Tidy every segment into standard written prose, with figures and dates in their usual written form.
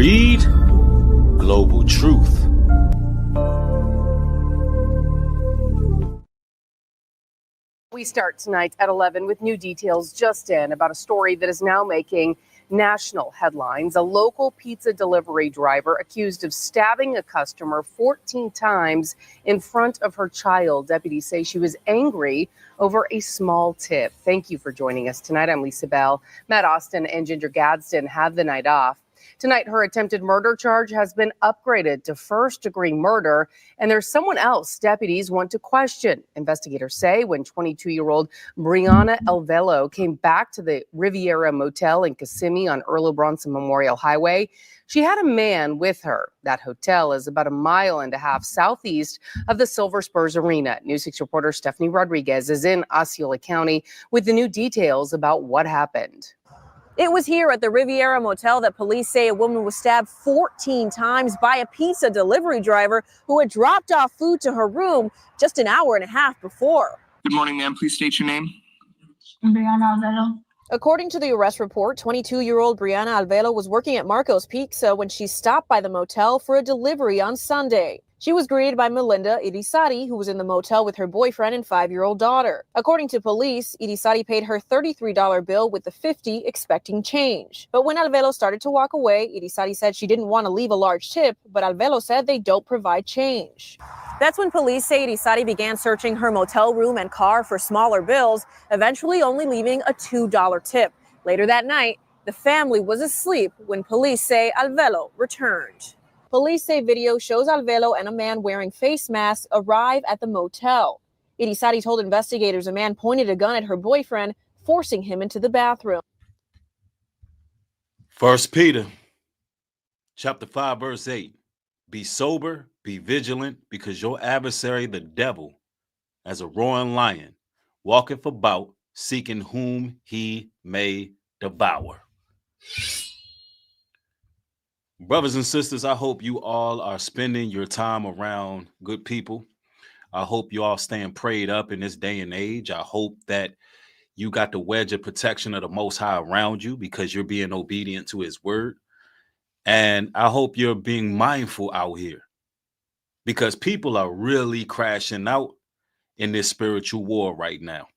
Greed, global truth. We start tonight at 11 with new details just in about a story that is now making national headlines. A local pizza delivery driver accused of stabbing a customer 14 times in front of her child. Deputies say she was angry over a small tip. Thank you for joining us tonight. I'm Lisa Bell. Matt Austin and Ginger Gadsden have the night off. Tonight, her attempted murder charge has been upgraded to first-degree murder, and there's someone else deputies want to question. Investigators say when 22-year-old Brianna Alvelo came back to the Riviera Motel in Kissimmee on Earl Bronson Memorial Highway, she had a man with her. That hotel is about a mile and a half southeast of the Silver Spurs Arena. News 6 reporter Stephanie Rodriguez is in Osceola County with the new details about what happened. It was here at the Riviera Motel that police say a woman was stabbed 14 times by a pizza delivery driver who had dropped off food to her room just an hour and a half before. Good morning, ma'am. Please state your name. Brianna Alvelo. According to the arrest report, 22-year-old Brianna Alvelo was working at Marco's Pizza when she stopped by the motel for a delivery on Sunday. She was greeted by Melinda Irisari, who was in the motel with her boyfriend and 5-year-old daughter. According to police, Irisari paid her $33 bill with the $50 expecting change. But when Alvelo started to walk away, Irisari said she didn't want to leave a large tip, but Alvelo said they don't provide change. That's when police say Irisari began searching her motel room and car for smaller bills, eventually only leaving a $2 tip. Later that night, the family was asleep when police say Alvelo returned. Police say video shows Alvelo and a man wearing face masks arrive at the motel. Irisari told investigators a man pointed a gun at her boyfriend, forcing him into the bathroom. 1 Peter chapter 5, verse 8. Be sober, be vigilant, because your adversary, the devil, as a roaring lion, walketh about, seeking whom he may devour. Brothers and sisters, I hope you all are spending your time around good people. I hope you all staying prayed up in this day and age. I hope that you got the wedge of protection of the Most High around you because you're being obedient to his word. And I hope you're being mindful out here because people are really crashing out in this spiritual war right now.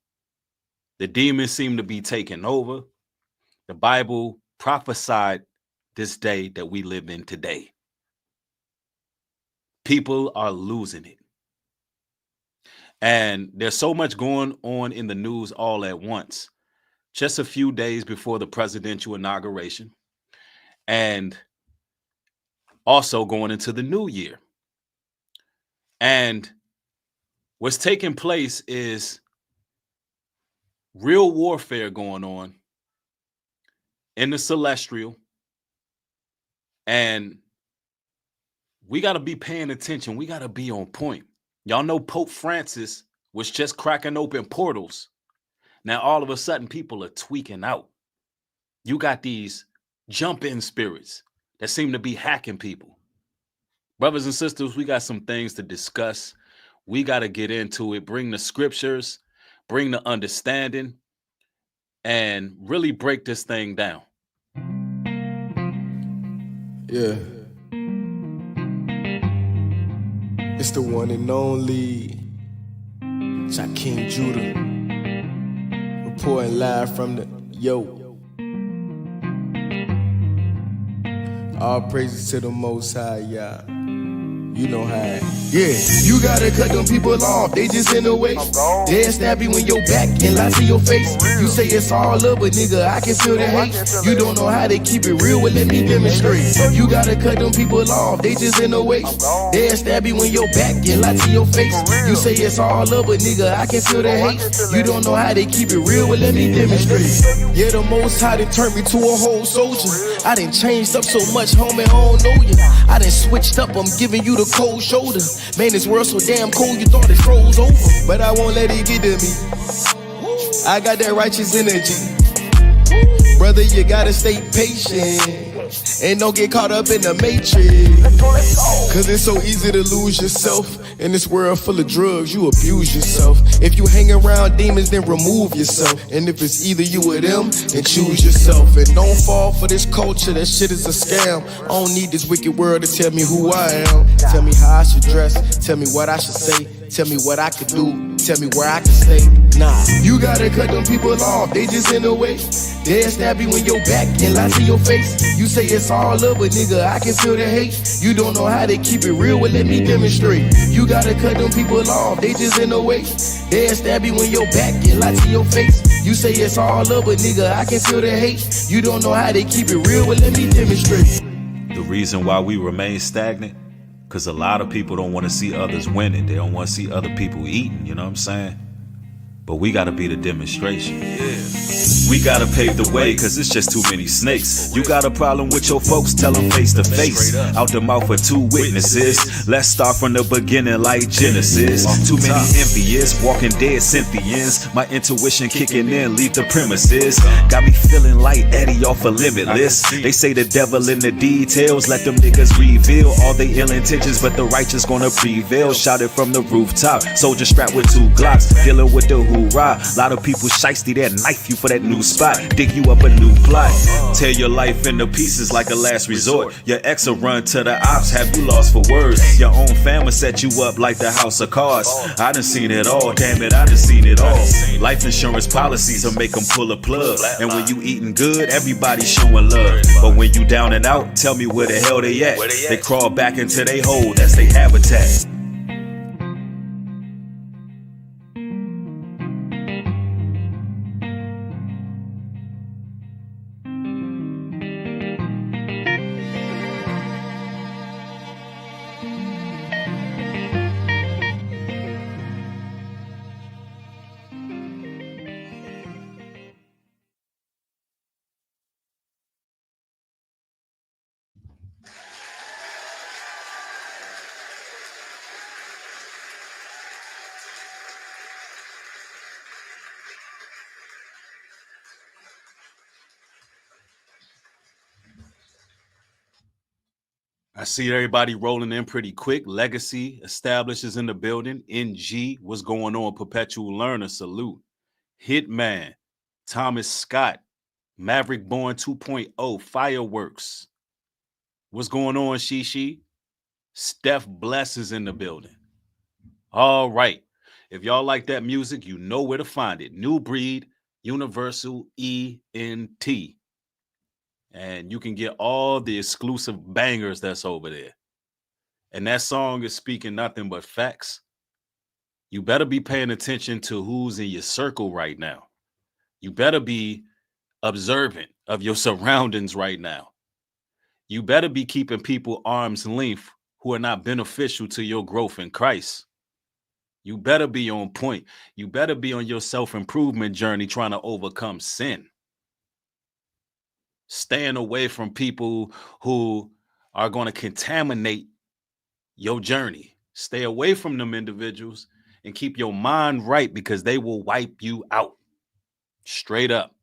The demons seem to be taking over. The Bible prophesied this day that we live in today. People are losing it. And there's so much going on in the news all at once. Just a few days before the presidential inauguration and also going into the new year. And what's taking place is real warfare going on in the celestial. And we got to be paying attention. We got to be on point. Y'all know Pope Francis was just cracking open portals. Now, all of a sudden, people are tweaking out. You got these jump-in spirits that seem to be hacking people. Brothers and sisters, we got some things to discuss. We got to get into it. Bring the scriptures, bring the understanding, and really break this thing down. Yeah. It's the one and only Jakeem Judah, reporting live from the All praises to the Most High, yeah. You know how. Yeah, you gotta cut them people off, they just in the way. They'll stab you in your back and lie to your face. You say it's all love, but nigga, I can feel the hate. You don't know how they keep it real, well let me demonstrate. You gotta cut them people off, they just in the way. They'll stab you in your back and lie to your face. You say it's all love, but nigga, I can feel the hate. You don't know how they keep it real, well let me demonstrate. Yeah, the Most High done turned me to a whole soldier. I done changed up so much, homie, I don't know you. I done switched up, I'm giving you the cold shoulder. Man, this world so damn cold, you thought it froze over. But I won't let it get to me. I got that righteous energy. Brother, you gotta stay patient And don't get caught up in the matrix. Cause it's so easy to lose yourself. In this world full of drugs, you abuse yourself. If you hang around demons, then remove yourself. And if it's either you or them, then choose yourself. And don't fall for this culture, that shit is a scam. I don't need this wicked world to tell me who I am. Tell me how I should dress, tell me what I should say, tell me what I could do, tell me where I can stay. Nah, you gotta cut them people off, they just in the way. They'll stab you in your back and lie to your face. You say it's all love, but nigga, I can feel the hate. You don't know how to keep it real, well let me demonstrate. You gotta cut them people off, they just in the way. They'll stab you in your back and lie to your face. You say it's all love, but nigga, I can feel the hate. You don't know how to keep it real, well let me demonstrate. The reason why we remain stagnant, because a lot of people don't want to see others winning. They don't want to see other people eating, you know what I'm saying? But we gotta be the demonstration. Yeah. We gotta pave the way, cause it's just too many snakes. You got a problem with your folks, tell them face to face. Out the mouth of two witnesses. Let's start from the beginning like Genesis. Too many envious, walking dead Cynthians. My intuition kicking in, leave the premises. Got me feeling like Eddie off of Limitless. They say the devil in the details, let them niggas reveal all they ill intentions, but the righteous gonna prevail. Shouted from the rooftop, soldier strapped with 2 Glocks, dealing with the hoorah. Lot of people shiesty, that knife you for that new spot, dig you up a new plot, tear your life into pieces like a last resort. Your ex will run to the ops, have you lost for words. Your own family set you up like the house of cards. I done seen it all, damn it, I done seen it all. Life insurance policies will make them pull a plug. And when you eating good, everybody showing love. But when you down and out, tell me where the hell they at. They crawl back into their hole, that's their habitat. I see everybody rolling in pretty quick. Legacy establishes in the building. NG, what's going on? Perpetual Learner, salute. Hitman, Thomas Scott, Maverick Born 2.0, Fireworks. What's going on, Shishi? Steph Bless is in the building. All right. If y'all like that music, you know where to find it. New Breed, Universal ENT. And you can get all the exclusive bangers that's over there. And that song is speaking nothing but facts. You better be paying attention to who's in your circle right now. You better be observant of your surroundings right now. You better be keeping people arm's length who are not beneficial to your growth in Christ. You better be on point. You better be on your self-improvement journey trying to overcome sin. Staying away from people who are going to contaminate your journey. Stay away from them individuals and keep your mind right, because they will wipe you out. Straight up.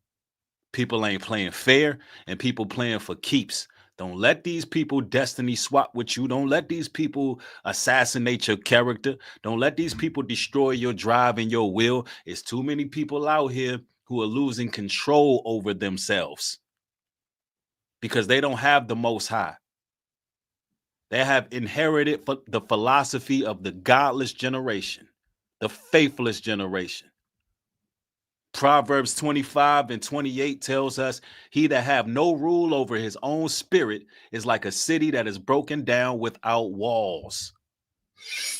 People ain't playing fair, and people playing for keeps. Don't let these people destiny swap with you. Don't let these people assassinate your character. Don't let these people destroy your drive and your will. It's too many people out here who are losing control over themselves because they don't have the Most High. They have inherited the philosophy of the godless generation, the faithless generation. Proverbs 25:28 tells us, he that have no rule over his own spirit is like a city that is broken down without walls.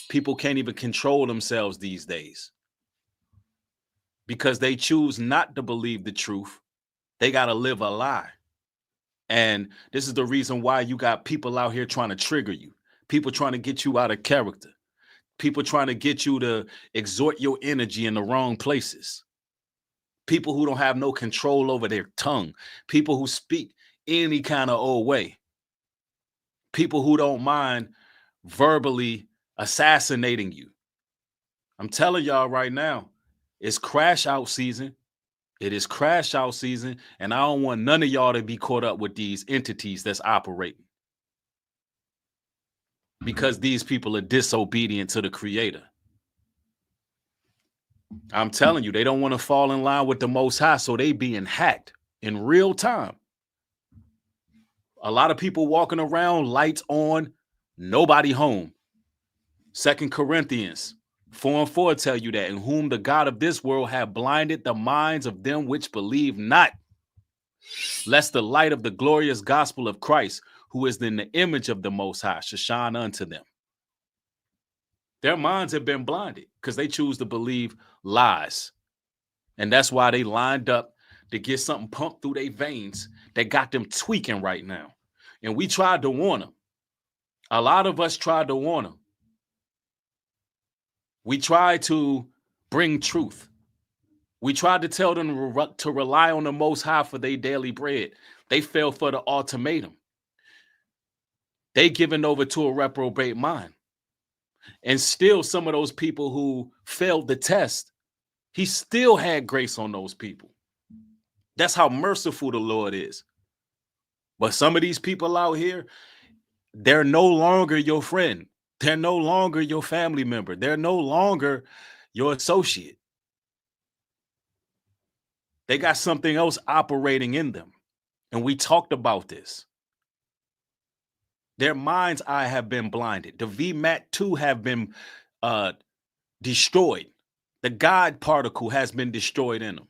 People can't even control themselves these days because they choose not to believe the truth. They got to live a lie. And this is the reason why you got people out here trying to trigger you, people trying to get you out of character, people trying to get you to exhort your energy in the wrong places. People who don't have no control over their tongue. People who speak any kind of old way. People who don't mind verbally assassinating you. I'm telling y'all right now, it's crash out season. It is crash out season, and I don't want none of y'all to be caught up with these entities that's operating, because these people are disobedient to the Creator. I'm telling you, they don't want to fall in line with the Most High, so they being hacked in real time. A lot of people walking around, lights on, nobody home. 2 Corinthians 4:4 tell you that, in whom the God of this world have blinded the minds of them which believe not, lest the light of the glorious gospel of Christ, who is in the image of the Most High, should shine unto them. Their minds have been blinded because they choose to believe lies. And that's why they lined up to get something pumped through their veins that got them tweaking right now. And we tried to warn them. A lot of us tried to warn them. We tried to bring truth. We tried to tell them to rely on the Most High for their daily bread. They fell for the ultimatum. They given over to a reprobate mind. And still, some of those people who failed the test, he still had grace on those people. That's how merciful the Lord is. But some of these people out here, they're no longer your friend. They're no longer your family member. They're no longer your associate. They got something else operating in them. And we talked about this. Their mind's eye have been blinded. The VMAT2 have been destroyed. The God particle has been destroyed in them.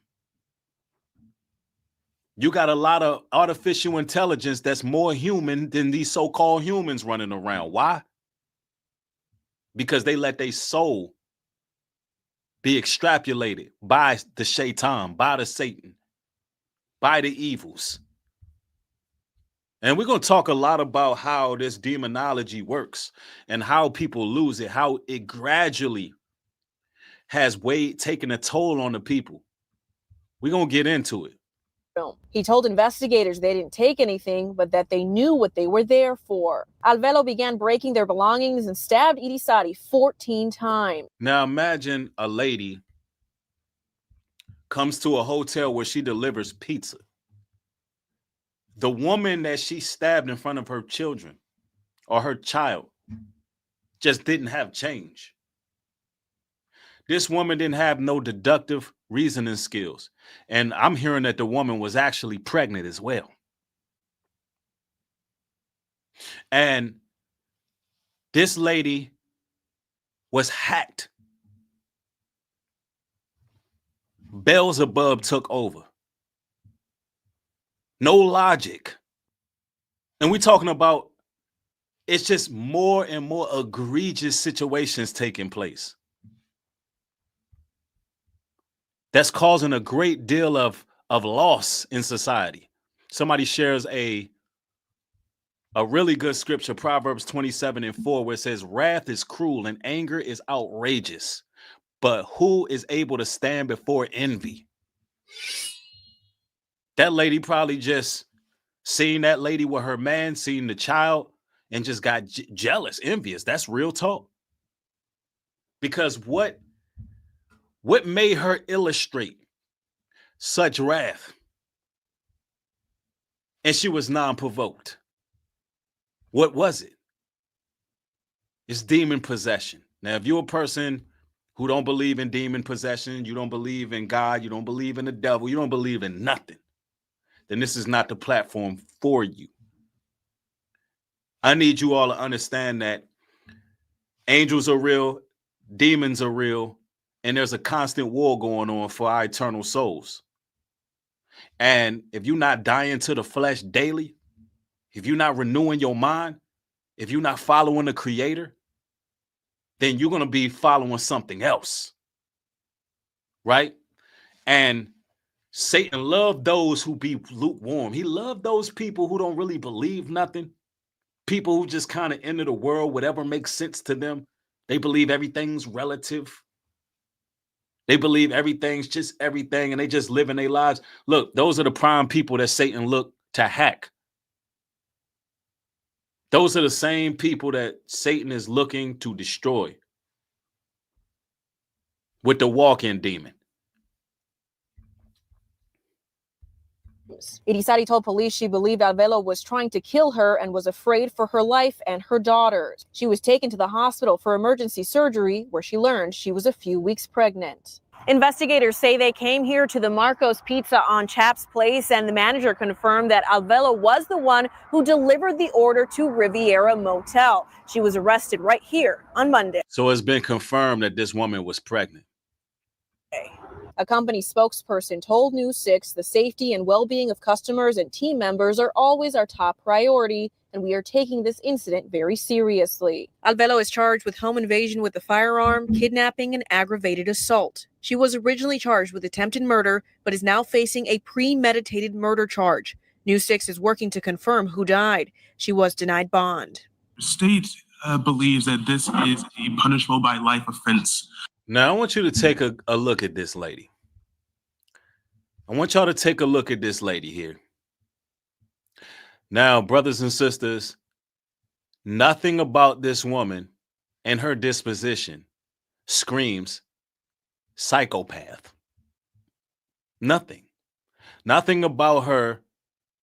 You got a lot of artificial intelligence that's more human than these so-called humans running around. Why? Because they let their soul be extrapolated by the shaitan, by the Satan, by the evils. And we're going to talk a lot about how this demonology works and how people lose it, how it gradually has taken a toll on the people. We're going to get into it. He told investigators they didn't take anything, but that they knew what they were there for. Alvelo began breaking their belongings and stabbed Irisari 14 times. Now imagine a lady comes to a hotel where she delivers pizza. The woman that she stabbed in front of her children or her child just didn't have change. This woman didn't have no deductive reasoning skills. And I'm hearing that the woman was actually pregnant as well. And this lady was hacked. Beelzebub took over. No logic. And we're talking about, it's just more and more egregious situations taking place. That's causing a great deal of loss in society. Somebody shares a really good scripture, Proverbs 27:4, where it says, wrath is cruel and anger is outrageous, but who is able to stand before envy? That lady probably just seen that lady with her man, seen the child, and just got jealous, envious. That's real talk. Because what made her illustrate such wrath? And she was non-provoked. What was it? It's demon possession. Now, if you're a person who don't believe in demon possession, you don't believe in God, you don't believe in the devil, you don't believe in nothing, then this is not the platform for you. I need you all to understand that angels are real, demons are real, and there's a constant war going on for our eternal souls. And if you're not dying to the flesh daily, if you're not renewing your mind, if you're not following the Creator, then you're going to be following something else. Right? And Satan loved those who be lukewarm. He loved those people who don't really believe nothing. People who just kind of enter the world, whatever makes sense to them. They believe everything's relative. They believe everything's just everything, and they just live in their lives. Look, those are the prime people that Satan looked to hack. Those are the same people that Satan is looking to destroy with the walk-in demon. Irizarry told police she believed Alvelo was trying to kill her and was afraid for her life and her daughters. She was taken to the hospital for emergency surgery, where she learned she was a few weeks pregnant. Investigators say they came here to the Marco's Pizza on Chaps Place, and the manager confirmed that Alvelo was the one who delivered the order to Riviera Motel. She was arrested right here on Monday. So it's been confirmed that this woman was pregnant. A company spokesperson told News 6 the safety and well-being of customers and team members are always our top priority, and we are taking this incident very seriously. Alvelo is charged with home invasion with a firearm, kidnapping, and aggravated assault. She was originally charged with attempted murder, but is now facing a premeditated murder charge. News 6 is working to confirm who died. She was denied bond. The state believes that this is a punishable by life offense. Now, I want you to take a look at this lady. I want y'all to take a look at this lady here. Now, brothers and sisters, nothing about this woman and her disposition screams psychopath. Nothing. Nothing about her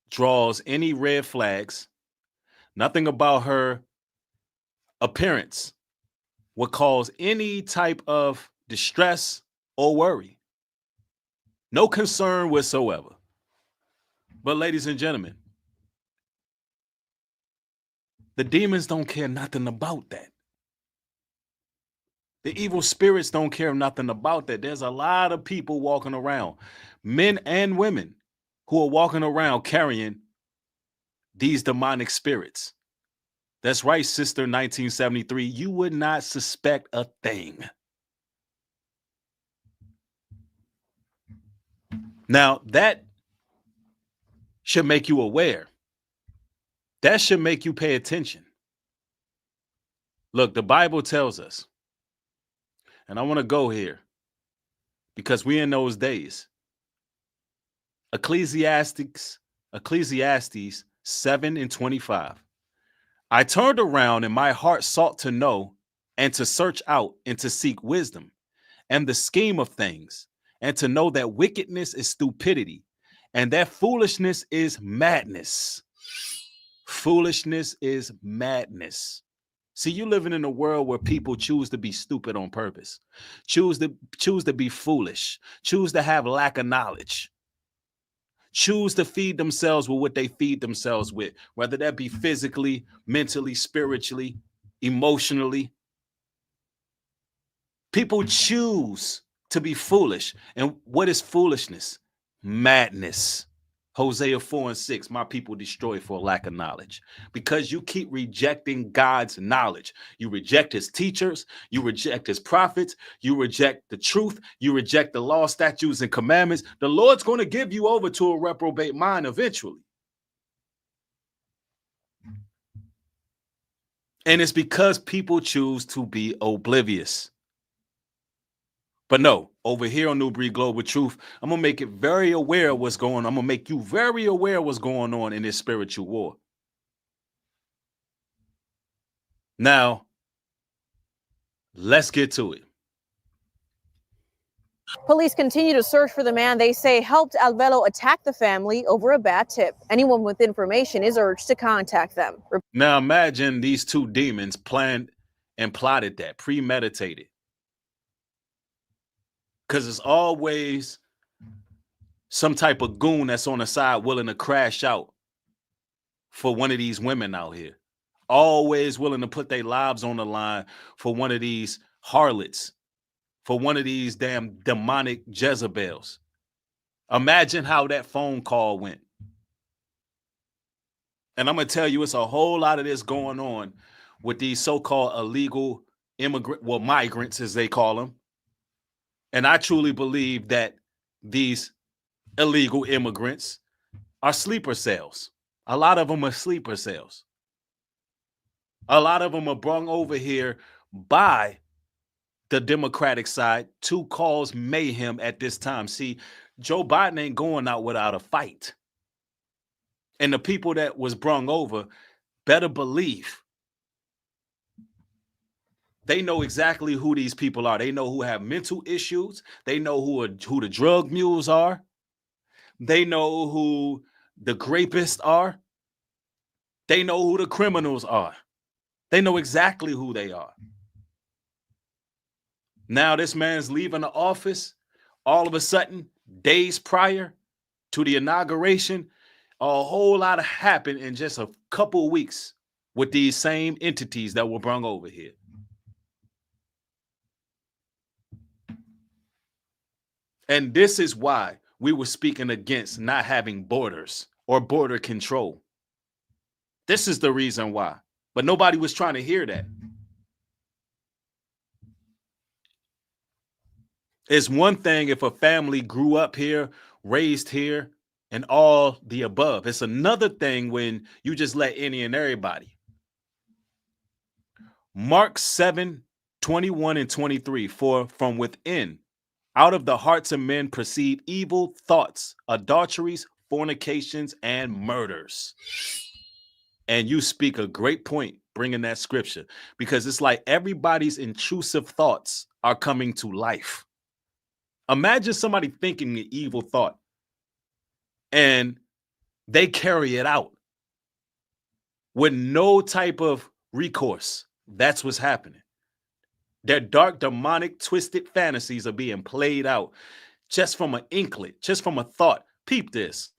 draws any red flags. Nothing about her appearance would cause any type of distress or worry. No concern whatsoever. But ladies and gentlemen, the demons don't care nothing about that. The evil spirits don't care nothing about that. There's a lot of people walking around, men and women, who are walking around carrying these demonic spirits. That's right, Sister 1973. You would not suspect a thing. Now, that should make you aware. That should make you pay attention. Look, the Bible tells us, and I want to go here because we're in those days. Ecclesiastes 7:25. I turned around and my heart sought to know and to search out and to seek wisdom and the scheme of things, and to know that wickedness is stupidity and that foolishness is madness. Foolishness is madness. See, you living in a world where people choose to be stupid on purpose, choose to be foolish, choose to have lack of knowledge, choose to feed themselves with what they feed themselves with, whether that be physically, mentally, spiritually, emotionally. People choose to be foolish. And what is foolishness? Madness. Hosea 4:6, my people destroy for lack of knowledge. Because you keep rejecting God's knowledge. You reject his teachers, you reject his prophets, you reject the truth, you reject the law, statutes, and commandments. The Lord's going to give you over to a reprobate mind eventually. And it's because people choose to be oblivious. But no, over here on New Breed Global Truth, I'm going to make it very aware of what's going on. I'm going to make you very aware of what's going on in this spiritual war. Now, let's get to it. Police continue to search for the man they say helped Alvelo attack the family over a bad tip. Anyone with information is urged to contact them. Now, imagine these two demons planned and plotted that, premeditated. Because it's always some type of goon that's on the side willing to crash out for one of these women out here. Always willing to put their lives on the line for one of these harlots, for one of these damn demonic Jezebels. Imagine how that phone call went. And I'm going to tell you, it's a whole lot of this going on with these so-called illegal migrants, as they call them. And I truly believe that these illegal immigrants are sleeper cells. A lot of them are sleeper cells. A lot of them are brought over here by the Democratic side to cause mayhem at this time. See, Joe Biden ain't going out without a fight. And the people that was brought over better believe they know exactly who these people are. They know who have mental issues. They know who the drug mules are. They know who the grapists are. They know who the criminals are. They know exactly who they are. Now this man's leaving the office. All of a sudden, days prior to the inauguration, a whole lot happened in just a couple of weeks with these same entities that were brought over here. And this is why we were speaking against not having borders or border control. This is the reason why. But nobody was trying to hear that. It's one thing if a family grew up here, raised here, and all the above. It's another thing when you just let any and everybody. Mark 7:21 and 23, for from within, out of the hearts of men proceed evil thoughts, adulteries, fornications, and murders. And you speak a great point bringing that scripture, because it's like everybody's intrusive thoughts are coming to life. Imagine somebody thinking an evil thought and they carry it out with no type of recourse. That's what's happening. Their dark, demonic, twisted fantasies are being played out just from an inklet, just from a thought. Peep this.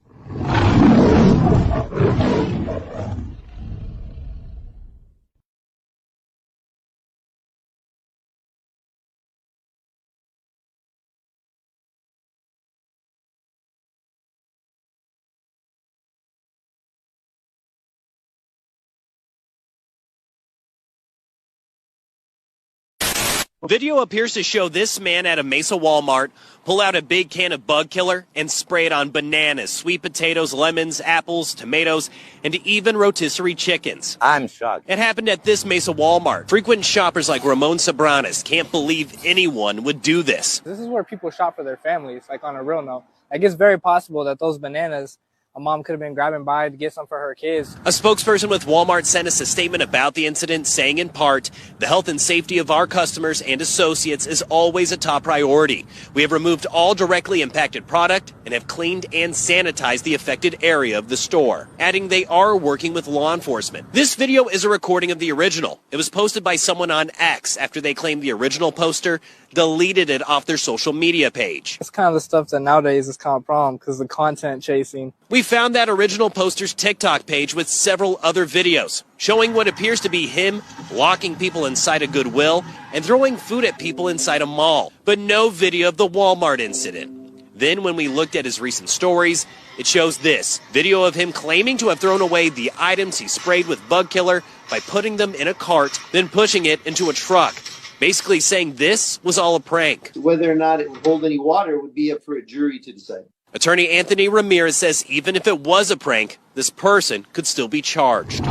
Video appears to show this man at a Mesa Walmart pull out a big can of bug killer and spray it on bananas, sweet potatoes, lemons, apples, tomatoes, and even rotisserie chickens. I'm shocked. It happened at this Mesa Walmart. Frequent shoppers like Ramon Sobranes can't believe anyone would do this. This is where people shop for their families, like on a real note. Like, it's very possible that those bananas a mom could have been grabbing by to get some for her kids. A spokesperson with Walmart sent us a statement about the incident, saying in part, the health and safety of our customers and associates is always a top priority. We have removed all directly impacted product and have cleaned and sanitized the affected area of the store, adding they are working with law enforcement. This video is a recording of the original. It was posted by someone on X after they claimed the original poster deleted it off their social media page. It's kind of the stuff that nowadays is kind of a problem because the content chasing. We found that original poster's TikTok page with several other videos showing what appears to be him locking people inside a Goodwill and throwing food at people inside a mall, but no video of the Walmart incident. Then when we looked at his recent stories, it shows this video of him claiming to have thrown away the items he sprayed with bug killer by putting them in a cart, then pushing it into a truck. Basically saying this was all a prank. Whether or not it would hold any water would be up for a jury to decide. Attorney Anthony Ramirez says even if it was a prank, this person could still be charged.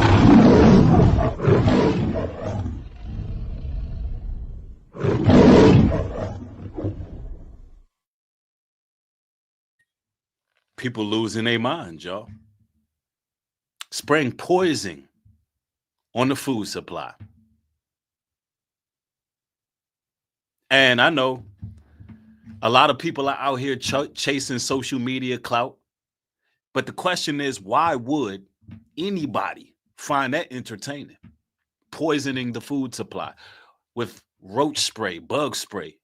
People losing their minds, y'all. Spraying poison on the food supply. And I know a lot of people are out here chasing social media clout. But the question is, why would anybody find that entertaining? Poisoning the food supply with roach spray, bug spray,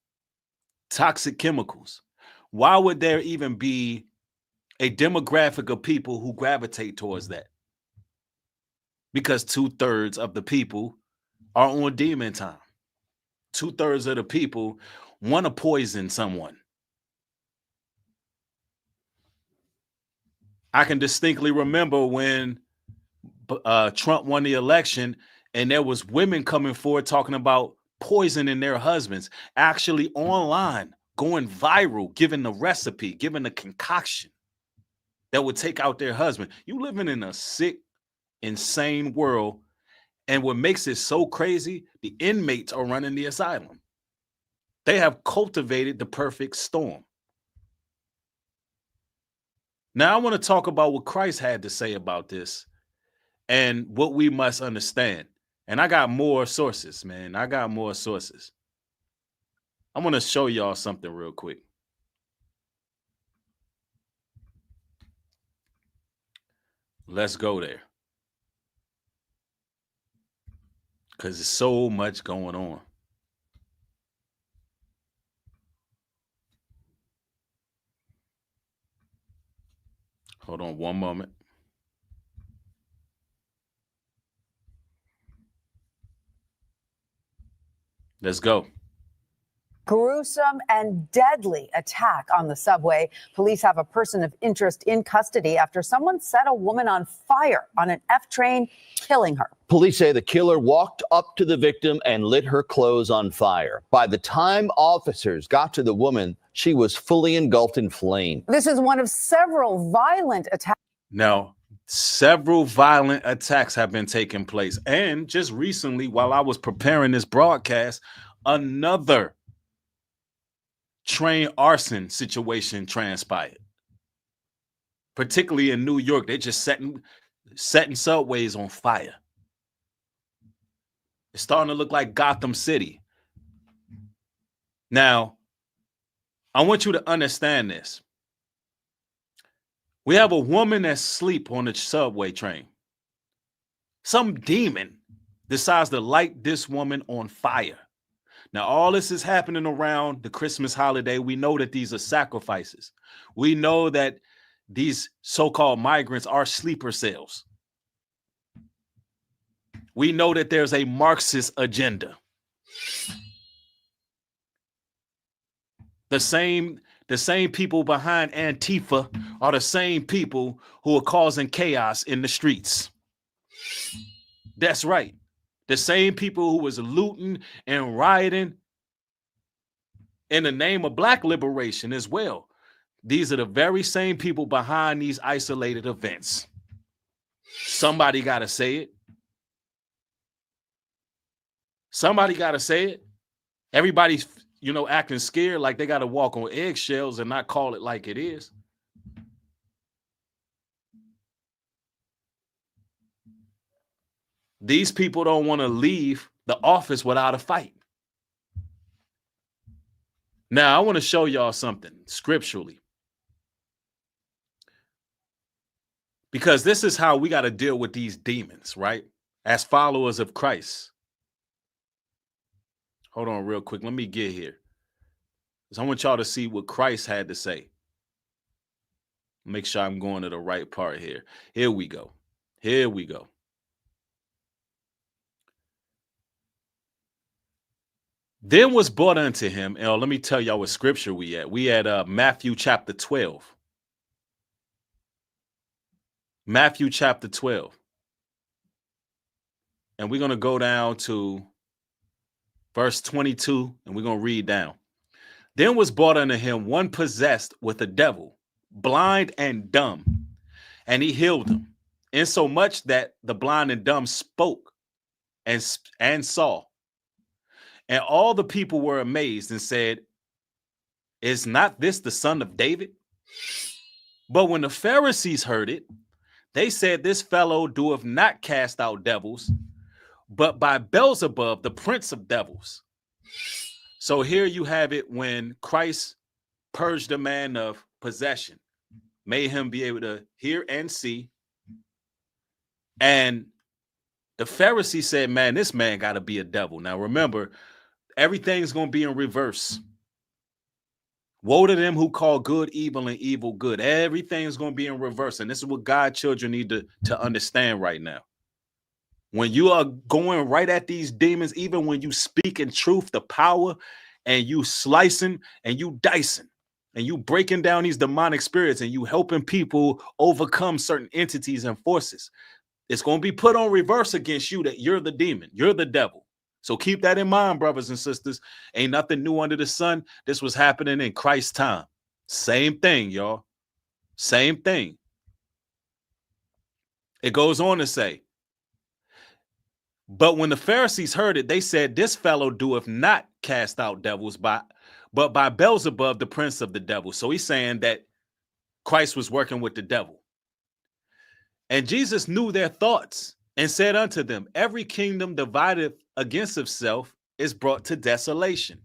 toxic chemicals. Why would there even be a demographic of people who gravitate towards that? Because 2/3 of the people are on demon time. 2/3 of the people want to poison someone. I can distinctly remember when Trump won the election and there was women coming forward talking about poisoning their husbands, actually online, going viral, giving the recipe, giving the concoction that would take out their husband. You living in a sick, insane world. And what makes it so crazy, the inmates are running the asylum. They have cultivated the perfect storm. Now I want to talk about what Christ had to say about this and what we must understand. And I got more sources, man. I got more sources. I want to show y'all something real quick. Let's go there. Because there's so much going on. Hold on one moment. Let's go. Gruesome and deadly attack on the subway. Police have a person of interest in custody after someone set a woman on fire on an F train, killing her. Police say the killer walked up to the victim and lit her clothes on fire. By the time officers got to the woman, she was fully engulfed in flame. This is one of several violent attacks. Now, several violent attacks have been taking place. And just recently, while I was preparing this broadcast, another train arson situation transpired. Particularly in New York, they're just setting subways on fire. It's starting to look like Gotham City. Now, I want you to understand this. We have a woman that's asleep on the subway train. Some demon decides to light this woman on fire. Now, all this is happening around the Christmas holiday. We know that these are sacrifices. We know that these so-called migrants are sleeper cells. We know that there's a Marxist agenda. The same people behind Antifa are the same people who are causing chaos in the streets. That's right. The same people who was looting and rioting in the name of Black liberation as well. These are the very same people behind these isolated events. Somebody got to say it. Somebody got to say it. Everybody's, acting scared like they got to walk on eggshells and not call it like it is. These people don't want to leave the office without a fight. Now, I want to show y'all something scripturally. Because this is how we got to deal with these demons, right? As followers of Christ. Hold on real quick. Let me get here. Because I want y'all to see what Christ had to say. Make sure I'm going to the right part here. Here we go. Here we go. Then was brought unto him. And let me tell y'all what scripture we at. We at Matthew chapter 12. Matthew chapter 12. And we're going to go down to verse 22, and we're going to read down. Then was brought unto him one possessed with a devil, blind and dumb, and he healed him, insomuch that the blind and dumb spoke and saw. And all the people were amazed and said, is not this the son of David? But when the Pharisees heard it, they said, this fellow doeth not cast out devils, but by Beelzebub, the prince of devils. So here you have it when Christ purged a man of possession, made him be able to hear and see. And the Pharisees said, man, this man got to be a devil. Now, remember, everything's going to be in reverse. Woe to them who call good evil and evil good. Everything's going to be in reverse. And this is what God's children need to understand right now. When you are going right at these demons, even when you speak in truth, the power, and you slicing and you dicing and you breaking down these demonic spirits and you helping people overcome certain entities and forces, it's going to be put on reverse against you that you're the demon, you're the devil. So keep that in mind, brothers and sisters. Ain't nothing new under the sun. This was happening in Christ's time. Same thing, y'all. Same thing. It goes on to say, but when the Pharisees heard it, they said, this fellow doeth not cast out devils, but by Beelzebub, the prince of the devil. So he's saying that Christ was working with the devil. And Jesus knew their thoughts and said unto them, every kingdom divided against itself is brought to desolation.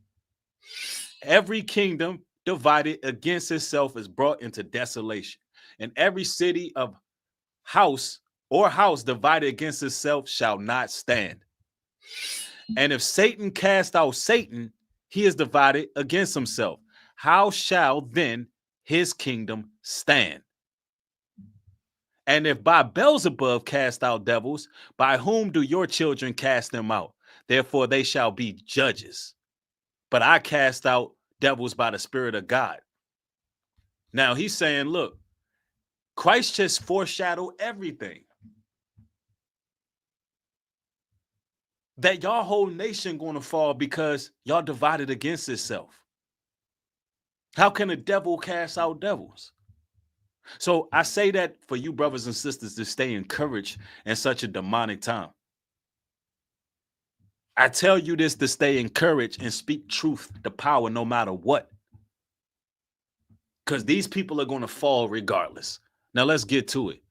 Every kingdom divided against itself is brought into desolation. And every city of house divided against itself shall not stand. And if Satan cast out Satan, he is divided against himself. How shall then his kingdom stand? And if by Beelzebub cast out devils, by whom do your children cast them out? Therefore they shall be judges. But I cast out devils by the Spirit of God. Now he's saying, look, Christ just foreshadowed everything. That y'all whole nation gonna fall because y'all divided against itself. How can a devil cast out devils? So I say that for you brothers and sisters to stay encouraged in such a demonic time. I tell you this to stay encouraged and speak truth to power no matter what. Because these people are going to fall regardless. Now let's get to it.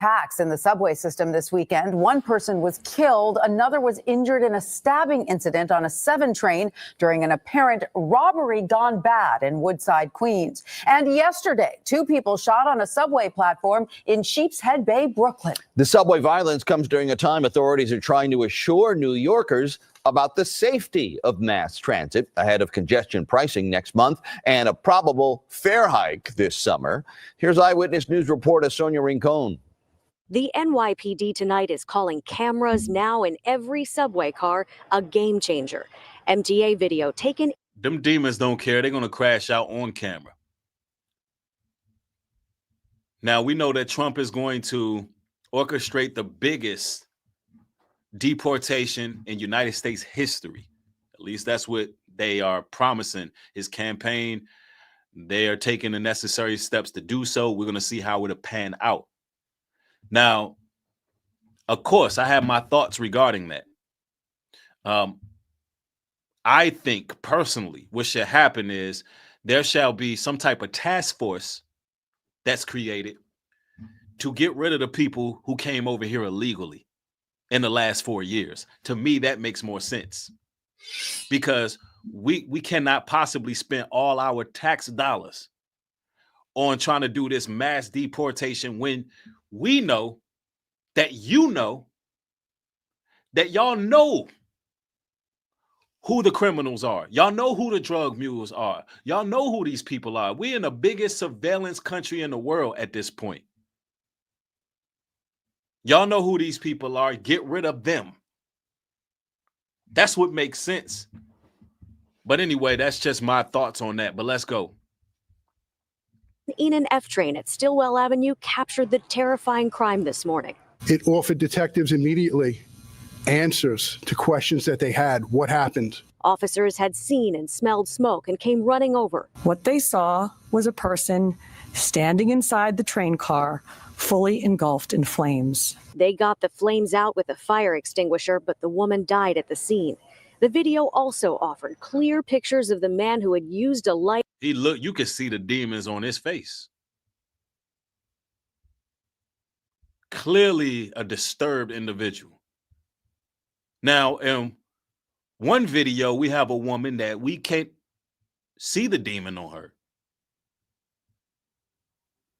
Attacks in the subway system this weekend. One person was killed. Another was injured in a stabbing incident on a 7 train during an apparent robbery gone bad in Woodside, Queens. And yesterday, 2 people shot on a subway platform in Sheepshead Bay, Brooklyn. The subway violence comes during a time authorities are trying to assure New Yorkers about the safety of mass transit ahead of congestion pricing next month and a probable fare hike this summer. Here's Eyewitness News reporter Sonia Rincon. The NYPD tonight is calling cameras now in every subway car a game changer. MTA video taken. Them demons don't care. They're going to crash out on camera. Now, we know that Trump is going to orchestrate the biggest deportation in United States history. At least that's what they are promising. His campaign, they are taking the necessary steps to do so. We're going to see how it'll pan out. Now, of course, I have my thoughts regarding that. I think personally what should happen is there shall be some type of task force that's created to get rid of the people who came over here illegally in the last 4 years. To me, that makes more sense because we cannot possibly spend all our tax dollars on trying to do this mass deportation when we know that that y'all know who the criminals are. Y'all know who the drug mules are. Y'all know who these people are. We're in the biggest surveillance country in the world at this point. Y'all know who these people are. Get rid of them. That's what makes sense. But anyway, that's just my thoughts on that. But let's go. In an F train at Stillwell Avenue captured the terrifying crime this morning. It offered detectives immediately answers to questions that they had. What happened? Officers had seen and smelled smoke and came running over. What they saw was a person standing inside the train car, fully engulfed in flames. They got the flames out with a fire extinguisher, but the woman died at the scene. The video also offered clear pictures of the man who had used a light. You could see the demons on his face. Clearly a disturbed individual. Now, in one video, we have a woman that we can't see the demon on her.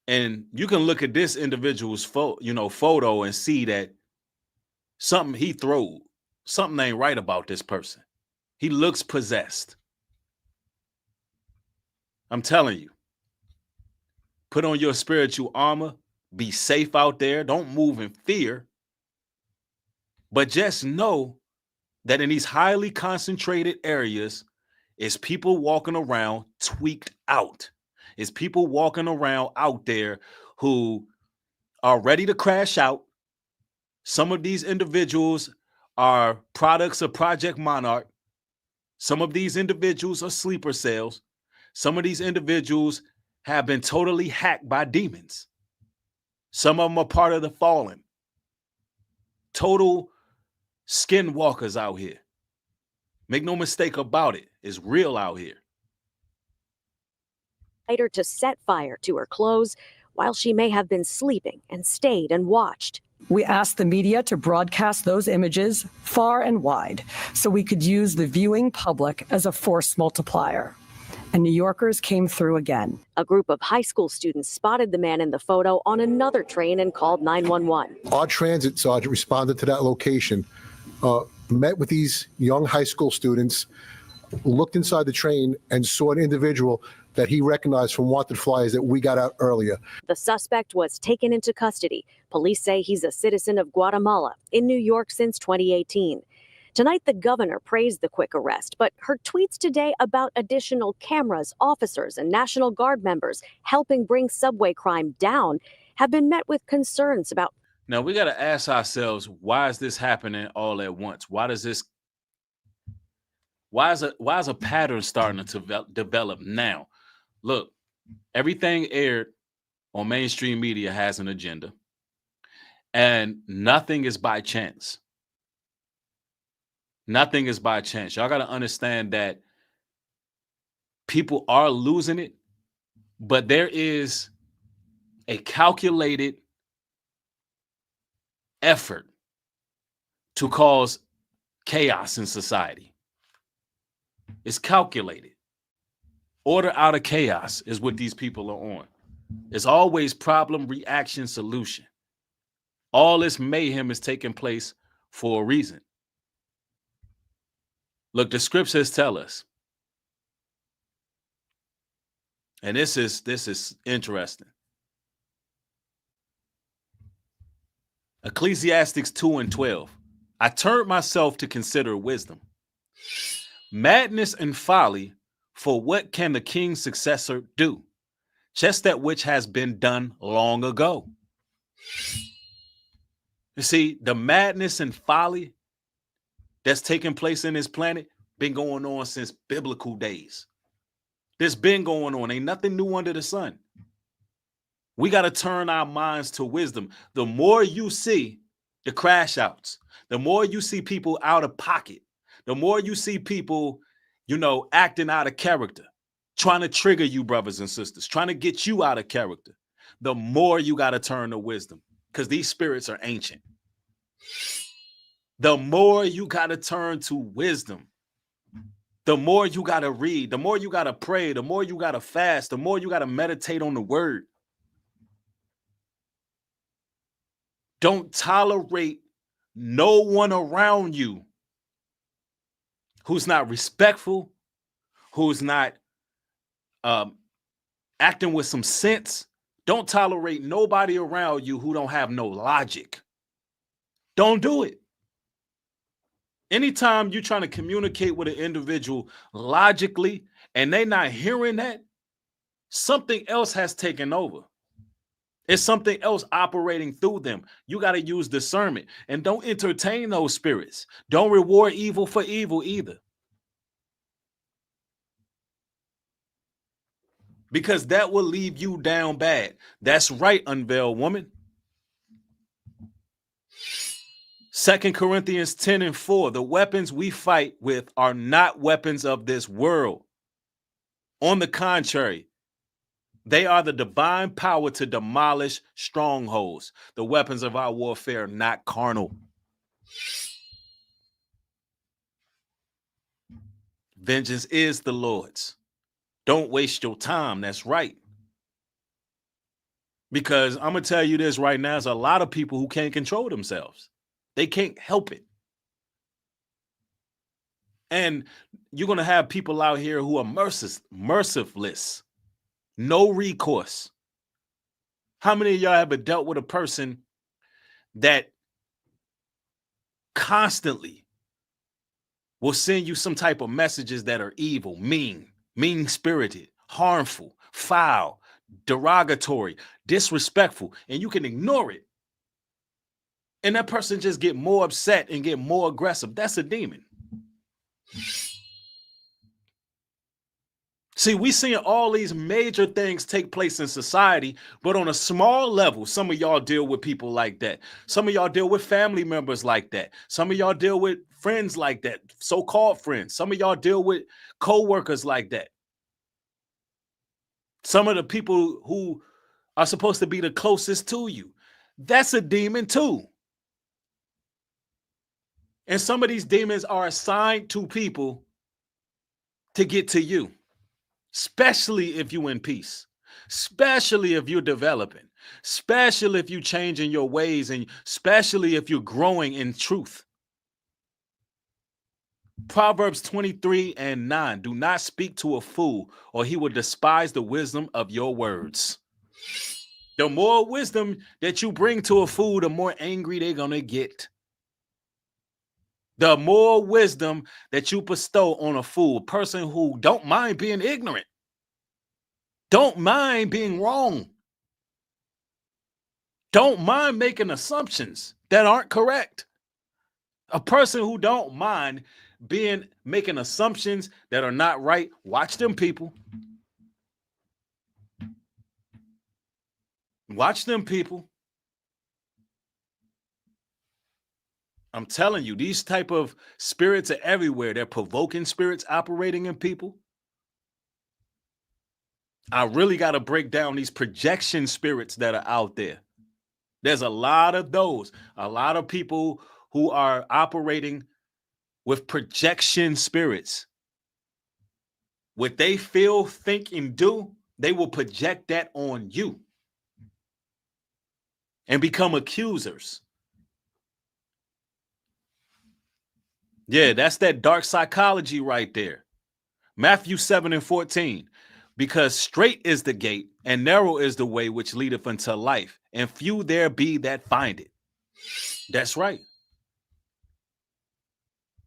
And you can look at this individual's photo and see that something he throwed, something ain't right about this person. He looks possessed. I'm telling you, put on your spiritual armor, be safe out there. Don't move in fear. But just know that in these highly concentrated areas is people walking around tweaked out. Is people walking around out there who are ready to crash out. Some of these individuals are products of Project Monarch. Some of these individuals are sleeper cells. Some of these individuals have been totally hacked by demons. Some of them are part of the fallen. Total skinwalkers out here. Make no mistake about it. It's real out here. Lighter to set fire to her clothes while she may have been sleeping and stayed and watched. We asked the media to broadcast those images far and wide so we could use the viewing public as a force multiplier. and New Yorkers came through again. A group of high school students spotted the man in the photo on another train and called 911. Our transit sergeant responded to that location, met with these young high school students, looked inside the train, and saw an individual that he recognized from wanted flyers that we got out earlier. The suspect was taken into custody. Police say he's a citizen of Guatemala in New York since 2018. Tonight, the governor praised the quick arrest, but her tweets today about additional cameras, officers, and National Guard members helping bring subway crime down have been met with concerns about. Now, we got to ask ourselves, why is this happening all at once? Why is a pattern starting to develop now? Look, everything aired on mainstream media has an agenda, and nothing is by chance. Nothing is by chance. Y'all got to understand that people are losing it, but there is a calculated effort to cause chaos in society. It's calculated. Order out of chaos is what these people are on. It's always problem, reaction, solution. All this mayhem is taking place for a reason. Look, the scriptures tell us, and this is interesting. Ecclesiastes 2:12. I turned myself to consider wisdom, madness and folly, for what can the king's successor do? Just that which has been done long ago. You see, the madness and folly that's taking place in this planet been going on since biblical days. This been going on. Ain't nothing new under the sun. We got to turn our minds to wisdom. The more you see the crash outs, the more you see people out of pocket, the more you see people, acting out of character, trying to trigger you, brothers and sisters, trying to get you out of character, the more you got to turn to wisdom, because these spirits are ancient. The more you got to turn to wisdom, the more you got to read, the more you got to pray, the more you got to fast, the more you got to meditate on the word. Don't tolerate no one around you who's not respectful, who's not acting with some sense. Don't tolerate nobody around you who don't have no logic. Don't do it. Anytime you're trying to communicate with an individual logically and they're not hearing that, something else has taken over. It's something else operating through them. You got to use discernment, and don't entertain those spirits. Don't reward evil for evil either, because that will leave you down bad. That's right, unveiled woman. 2 Corinthians 10:4, the weapons we fight with are not weapons of this world. On the contrary, they are the divine power to demolish strongholds. The weapons of our warfare are not carnal. Vengeance is the Lord's. Don't waste your time. That's right. Because I'm going to tell you this right now, there's a lot of people who can't control themselves. They can't help it. And you're going to have people out here who are merciless, no recourse. How many of y'all have dealt with a person that constantly will send you some type of messages that are evil, mean-spirited, harmful, foul, derogatory, disrespectful, and you can ignore it? And that person just get more upset and get more aggressive. That's a demon. See, we seeing all these major things take place in society, but on a small level, some of y'all deal with people like that. Some of y'all deal with family members like that. Some of y'all deal with friends like that, so-called friends. Some of y'all deal with co-workers like that. Some of the people who are supposed to be the closest to you, that's a demon too. And some of these demons are assigned to people to get to you. especially if you in peace, especially if you're developing, especially if you're changing your ways, and especially if you're growing in truth. Proverbs 23:9. Do not speak to a fool, or he will despise the wisdom of your words. The more wisdom that you bring to a fool, the more angry they're going to get. The more wisdom that you bestow on a fool, a person who don't mind being ignorant, don't mind being wrong, don't mind making assumptions that aren't correct. A person who don't mind making assumptions that are not right, watch them people. Watch them people. I'm telling you, these type of spirits are everywhere. They're provoking spirits operating in people. I really got to break down these projection spirits that are out there. There's a lot of those, a lot of people who are operating with projection spirits. What they feel, think, and do, they will project that on you and become accusers. Yeah, that's that dark psychology right there. Matthew 7:14. Because straight is the gate, and narrow is the way which leadeth unto life, and few there be that find it. That's right.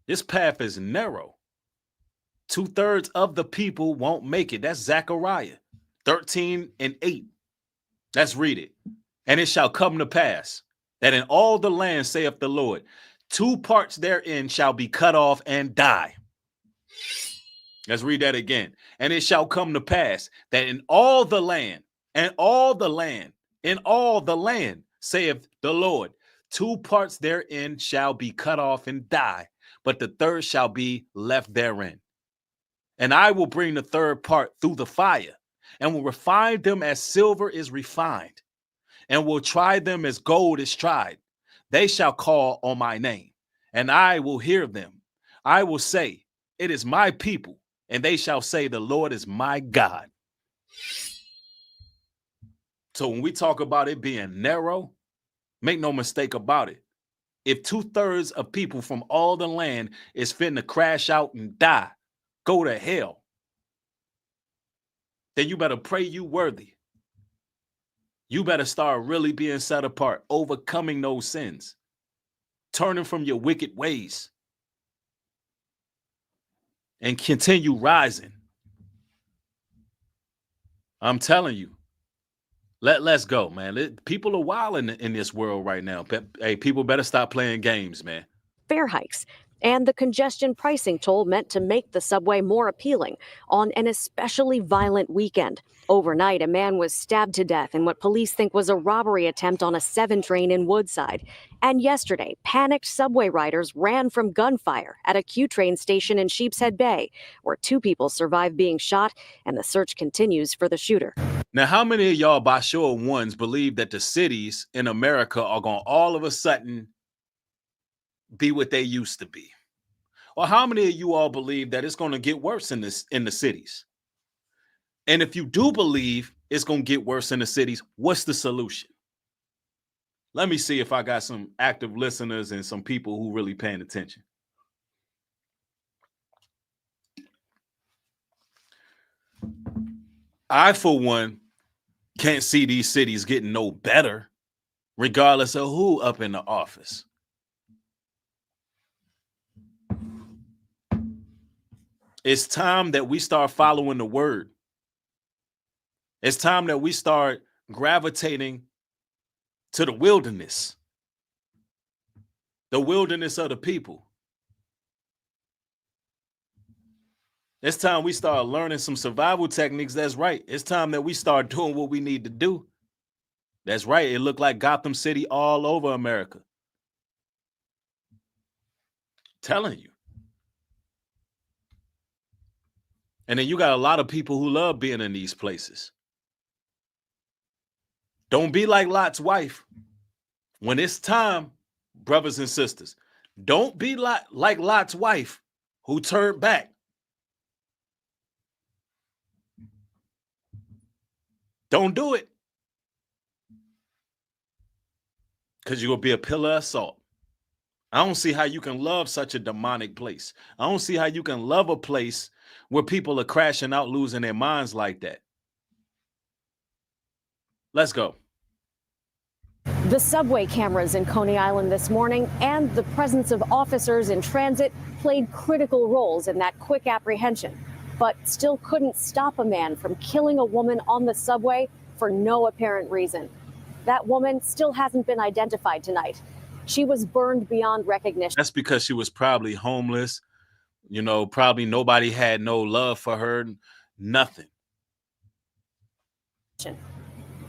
This path is narrow. 2/3 of the people won't make it. That's Zechariah 13:8. Let's read it. And it shall come to pass that in all the land, saith the Lord, 2 parts therein shall be cut off and die. Let's read that again. And it shall come to pass that in all the land, and all the land, in all the land, saith the Lord, 2 parts therein shall be cut off and die, but the third shall be left therein. And I will bring the third part through the fire, and will refine them as silver is refined, and will try them as gold is tried. They shall call on my name, and I will hear them. I will say, it is my people, and they shall say, the Lord is my God. So when we talk about it being narrow, make no mistake about it. If 2/3 of people from all the land is finna crash out and die, go to hell, then you better pray you worthy. You better start really being set apart, overcoming those sins, turning from your wicked ways, and continue rising. I'm telling you, let's go, man. People are wild in this world right now. Hey, people better stop playing games, man. Fare hikes and the congestion pricing toll meant to make the subway more appealing on an especially violent weekend. Overnight, a man was stabbed to death in what police think was a robbery attempt on a 7 train in Woodside. And yesterday, panicked subway riders ran from gunfire at a Q train station in Sheepshead Bay, where 2 people survived being shot, and the search continues for the shooter. Now, how many of y'all, by show of ones, believe that the cities in America are going to all of a sudden be what they used to be? Or how many of you all believe that it's going to get worse in the cities? And if you do believe it's going to get worse in the cities, what's the solution? Let me see if I got some active listeners and some people who really paying attention. I, for one, can't see these cities getting no better, regardless of who up in the office. It's time that we start following the word. It's time that we start gravitating to the wilderness of the people. It's time we start learning some survival techniques. That's right. It's time that we start doing what we need to do. That's right. It looked like Gotham City all over America. Telling you. And then you got a lot of people who love being in these places. Don't be like Lot's wife. When it's time, brothers and sisters, don't be like Lot's wife who turned back. Don't do it. Because you're going to be a pillar of salt. I don't see how you can love such a demonic place. I don't see how you can love a place where people are crashing out, losing their minds like that. Let's go. The subway cameras in Coney Island this morning and the presence of officers in transit played critical roles in that quick apprehension, but still couldn't stop a man from killing a woman on the subway for no apparent reason. That woman still hasn't been identified tonight. She was burned beyond recognition. That's because she was probably homeless. You know, probably nobody had no love for her. Nothing.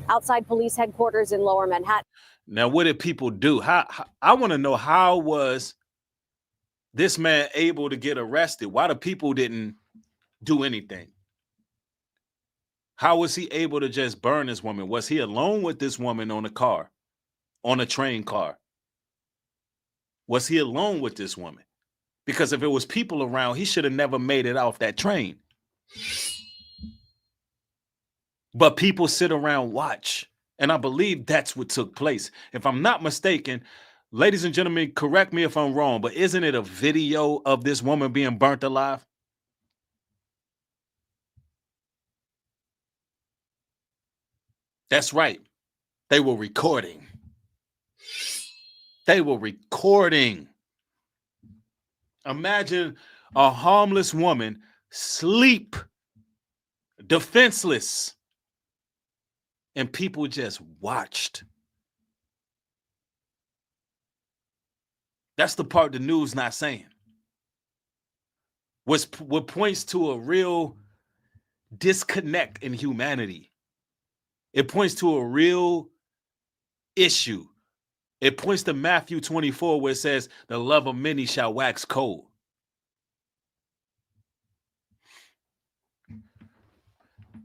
Outside police headquarters in Lower Manhattan. Now, what did people do? I want to know, how was this man able to get arrested? Why the people didn't do anything? How was he able to just burn this woman? Was he alone with this woman on a car, on a train car? Was he alone with this woman? Because if it was people around, he should have never made it off that train. But people sit around, watch. And I believe that's what took place. If I'm not mistaken, ladies and gentlemen, correct me if I'm wrong, but isn't it a video of this woman being burnt alive? That's right. They were recording. They were recording. Imagine a harmless woman sleep, defenseless, and people just watched. That's the part the news not saying. What points to a real disconnect in humanity. It points to a real issue. It points to Matthew 24, where it says, the love of many shall wax cold.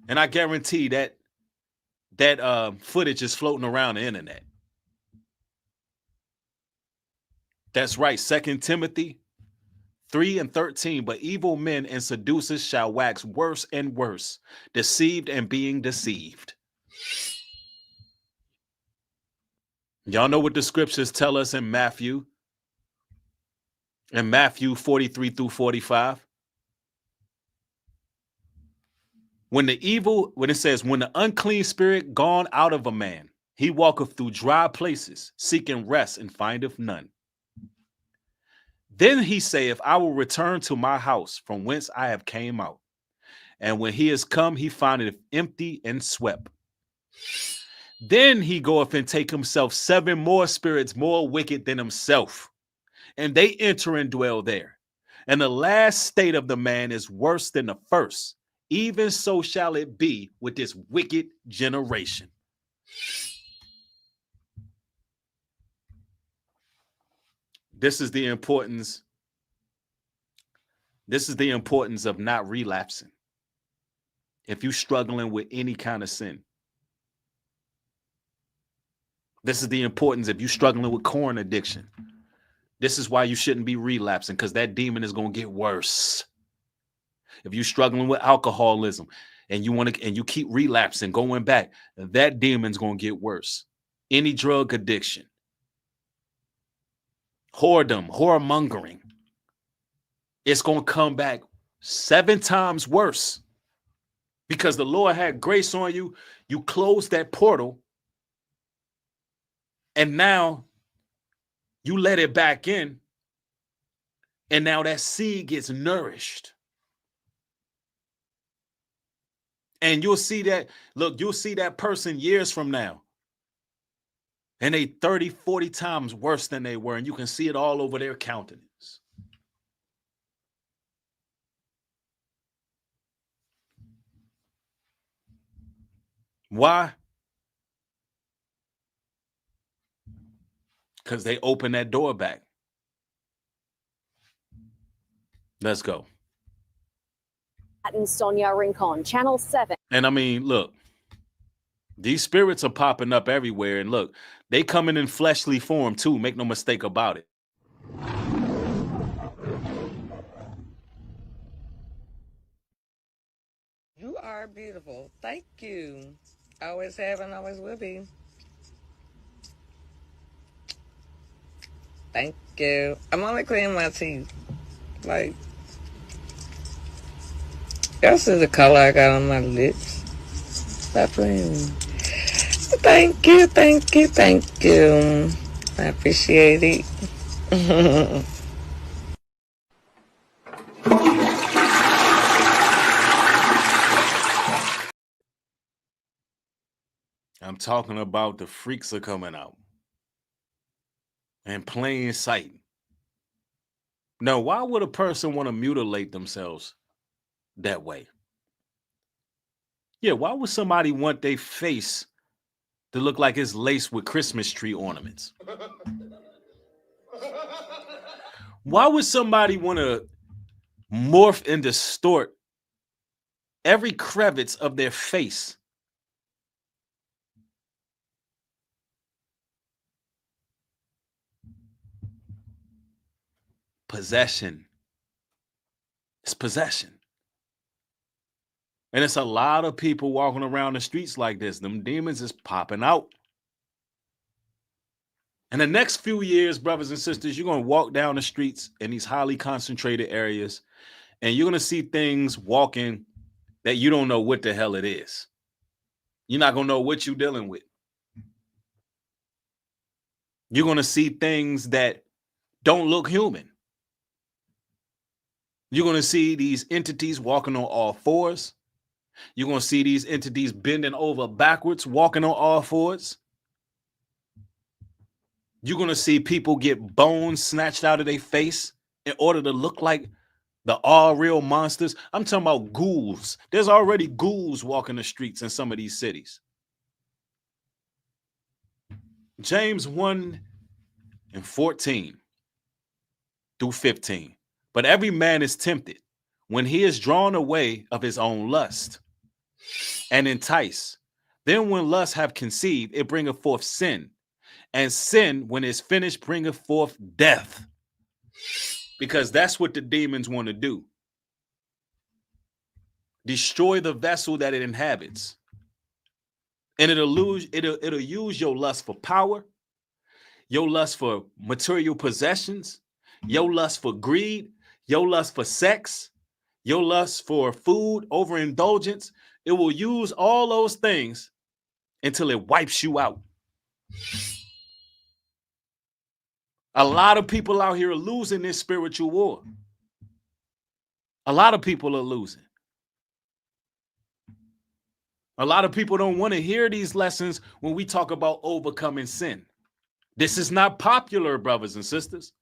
And I guarantee that footage is floating around the internet. That's right. 2 Timothy 3:13. But evil men and seducers shall wax worse and worse, deceived and being deceived. Y'all know what the scriptures tell us in Matthew 43-45. When it says, when the unclean spirit gone out of a man, he walketh through dry places, seeking rest, and findeth none. Then he saith, I will return to my house from whence I have came out. And when he is come, he findeth empty and swept. Then he goeth and take himself 7 more spirits more wicked than himself, and they enter and dwell there. And the last state of the man is worse than the first. Even so shall it be with this wicked generation. This is the importance. This is the importance of not relapsing. If you're struggling with any kind of sin, this is the importance. If you're struggling with corn addiction, this is why you shouldn't be relapsing, because that demon is going to get worse. If you're struggling with alcoholism and you keep relapsing, going back, that demon's going to get worse. Any drug addiction, whoredom, whoremongering, it's going to come back 7 times worse, because the Lord had grace on you. You closed that portal, and now you let it back in, and now that seed gets nourished. And you'll see that, look, you'll see that person years from now, and they 30, 40 times worse than they were, and you can see it all over their countenance. Why? Because they opened that door back. Let's go. And Sonia Rincon, Channel 7. And I mean, look, these spirits are popping up everywhere. And look, they coming in fleshly form too. Make no mistake about it. You are beautiful. Thank you. Always have and always will be. Thank you. I'm only cleaning my teeth. Like, y'all see the color I got on my lips? Stop playing. Thank you, thank you, thank you. I appreciate it. I'm talking about the freaks are coming out in plain sight. Now, why would a person want to mutilate themselves that way? Yeah, why would somebody want their face to look like it's laced with Christmas tree ornaments? Why would somebody want to morph and distort every crevice of their face? Possession. It's possession. And it's a lot of people walking around the streets like this. Them demons is popping out. In the next few years, brothers and sisters, you're going to walk down the streets in these highly concentrated areas, and you're going to see things walking that you don't know what the hell it is. You're not going to know what you're dealing with. You're going to see things that don't look human. You're going to see these entities walking on all fours. You're going to see these entities bending over backwards, walking on all fours. You're going to see people get bones snatched out of their face in order to look like the all real monsters. I'm talking about ghouls. There's already ghouls walking the streets in some of these cities. James 1:14 through 15. But every man is tempted when he is drawn away of his own lust and enticed. Then when lust have conceived, it bringeth forth sin. And sin, when it's finished, bringeth forth death. Because that's what the demons want to do. Destroy the vessel that it inhabits. And it'll use your lust for power, your lust for material possessions, your lust for greed, your lust for sex, your lust for food, overindulgence. It will use all those things until it wipes you out. A lot of people out here are losing this spiritual war. A lot of people are losing. A lot of people don't want to hear these lessons when we talk about overcoming sin. This is not popular, brothers and sisters.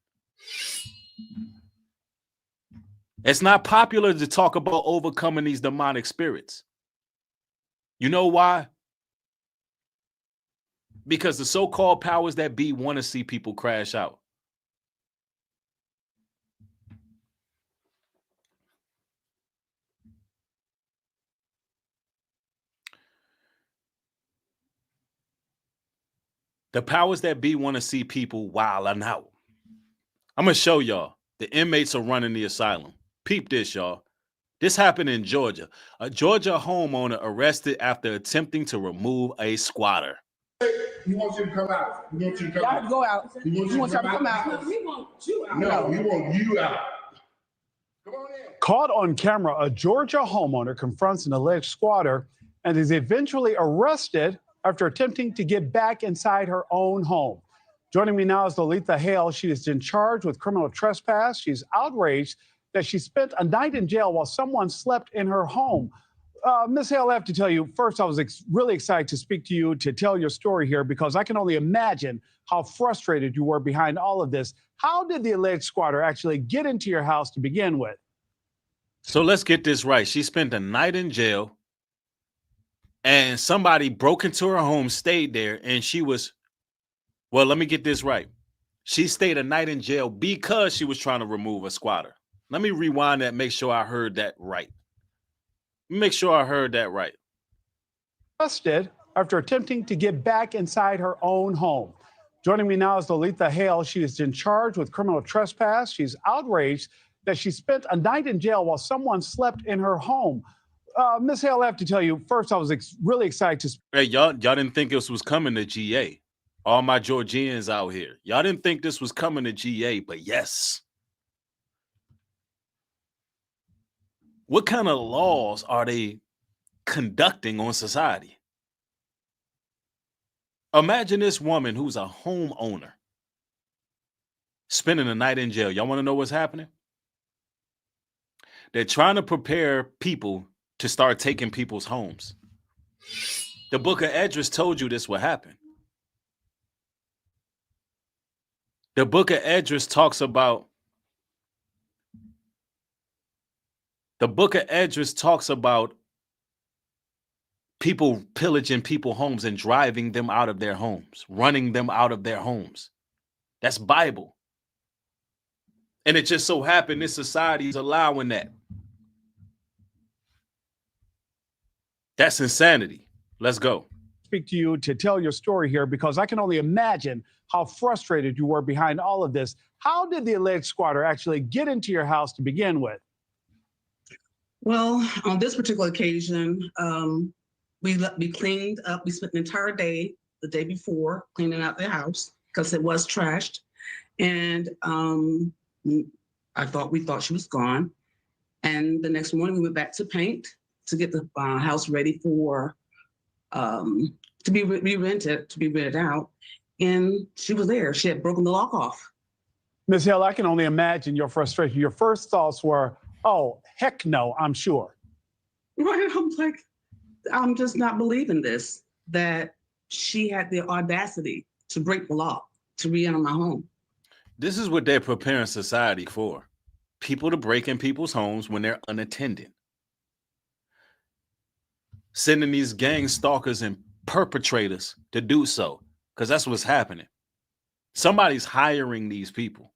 It's not popular to talk about overcoming these demonic spirits. You know why? Because the so-called powers that be want to see people crash out. The powers that be want to see people wilding out. I'm going to show y'all. The inmates are running the asylum. Peep this, y'all. This happened in Georgia. A Georgia homeowner arrested after attempting to remove a squatter. He wants you to come out. He wants you to come out. Go out. He wants you to come out. We want you out. No, we want you out. Come on in. Caught on camera, a Georgia homeowner confronts an alleged squatter and is eventually arrested after attempting to get back inside her own home. Joining me now is Lolita Hale. She is in charge with criminal trespass. She's outraged that she spent a night in jail while someone slept in her home. Ms. Hale, I have to tell you, first, I was really excited to speak to you to tell your story here because I can only imagine how frustrated you were behind all of this. How did the alleged squatter actually get into your house to begin with? So let's get this right. She spent a night in jail and somebody broke into her home, stayed there, and she was, well, let me get this right. She stayed a night in jail because she was trying to remove a squatter. Let me rewind that, make sure I heard that right. Make sure I heard that right. Arrested after attempting to get back inside her own home. Joining me now is Lolita Hale. She is in charge with criminal trespass. She's outraged that she spent a night in jail while someone slept in her home. Ms. Hale, I have to tell you, first, I was really excited to. Hey, y'all didn't think this was coming to GA. All my Georgians out here. Y'all didn't think this was coming to GA, but yes. What kind of laws are they conducting on society? Imagine this woman who's a homeowner spending the night in jail. Y'all want to know what's happening? They're trying to prepare people to start taking people's homes. The book of Esdras told you this would happen. The book of Esdras talks about people pillaging people's homes and driving them out of their homes, running them out of their homes. That's Bible. And it just so happened this society is allowing that. That's insanity. Let's go. Speak to you to tell your story here because I can only imagine how frustrated you were behind all of this. How did the alleged squatter actually get into your house to begin with? Well, on this particular occasion, we cleaned up. We spent an entire day, the day before, cleaning out the house because it was trashed. And we thought she was gone. And the next morning we went back to paint to get the house ready for to be rented out. And she was there. She had broken the lock off. Ms. Hill, I can only imagine your frustration. Your first thoughts were, oh, heck no, I'm sure. Right. I'm like, I'm just not believing this, that she had the audacity to break the law, to re-enter my home. This is what they're preparing society for. People to break in people's homes when they're unattended. Sending these gang stalkers and perpetrators to do so, because that's what's happening. Somebody's hiring these people.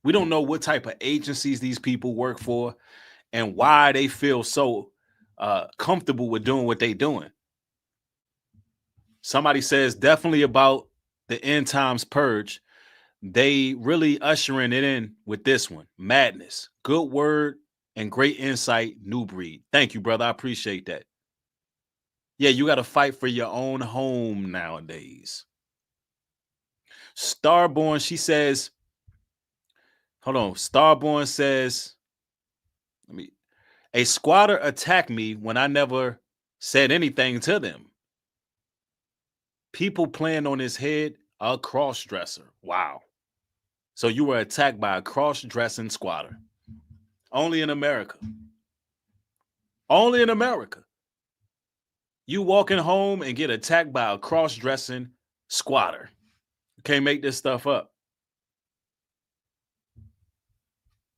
We don't know what type of agencies these people work for and why they feel so comfortable with doing what they're doing. Somebody says definitely about the end times purge. They really ushering it in with this one. Madness, good word, and great insight, new breed. Thank you, brother. I appreciate that. Yeah, you got to fight for your own home nowadays. Starborn, she says, hold on. Starborn says, a squatter attacked me when I never said anything to them. People playing on his head, a cross-dresser. Wow. So you were attacked by a cross-dressing squatter. Only in America. Only in America. You walking home and get attacked by a cross-dressing squatter. You can't make this stuff up.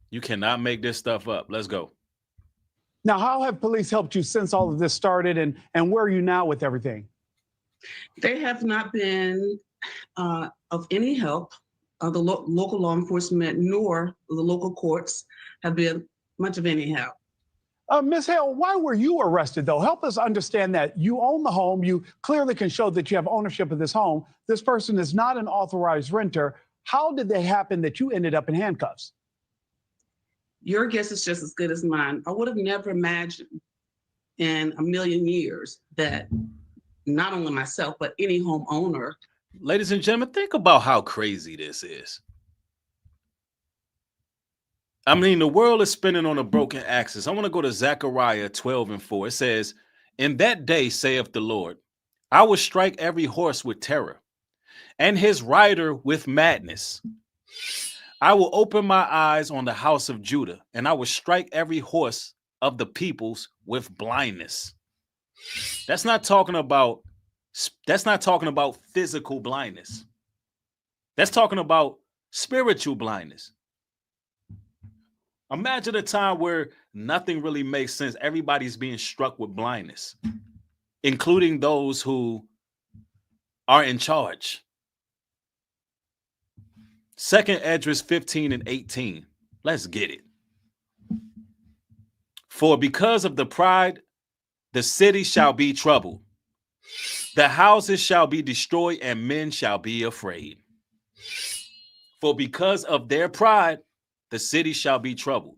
You cannot make this stuff up. Let's go. Now, how have police helped you since all of this started, and where are you now with everything? They have not been of any help. The local law enforcement nor the local courts have been much of any help. Ms. Hale, why were you arrested, though? Help us understand that you own the home. You clearly can show that you have ownership of this home. This person is not an authorized renter. How did it happen that you ended up in handcuffs? Your guess is just as good as mine. I would have never imagined in a million years that not only myself, but any homeowner. Ladies and gentlemen, think about how crazy this is. I mean, the world is spinning on a broken axis. I want to go to Zechariah 12:4. It says, in that day, saith the Lord, I will strike every horse with terror and his rider with madness. I will open my eyes on the house of Judah, and I will strike every horse of the peoples with blindness. That's not talking about physical blindness. That's talking about spiritual blindness. Imagine a time where nothing really makes sense. Everybody's being struck with blindness, including those who are in charge. 2nd Esdras 15:18. Let's get it. For because of the pride, the city shall be troubled. The houses shall be destroyed, and men shall be afraid. For because of their pride, the city shall be troubled.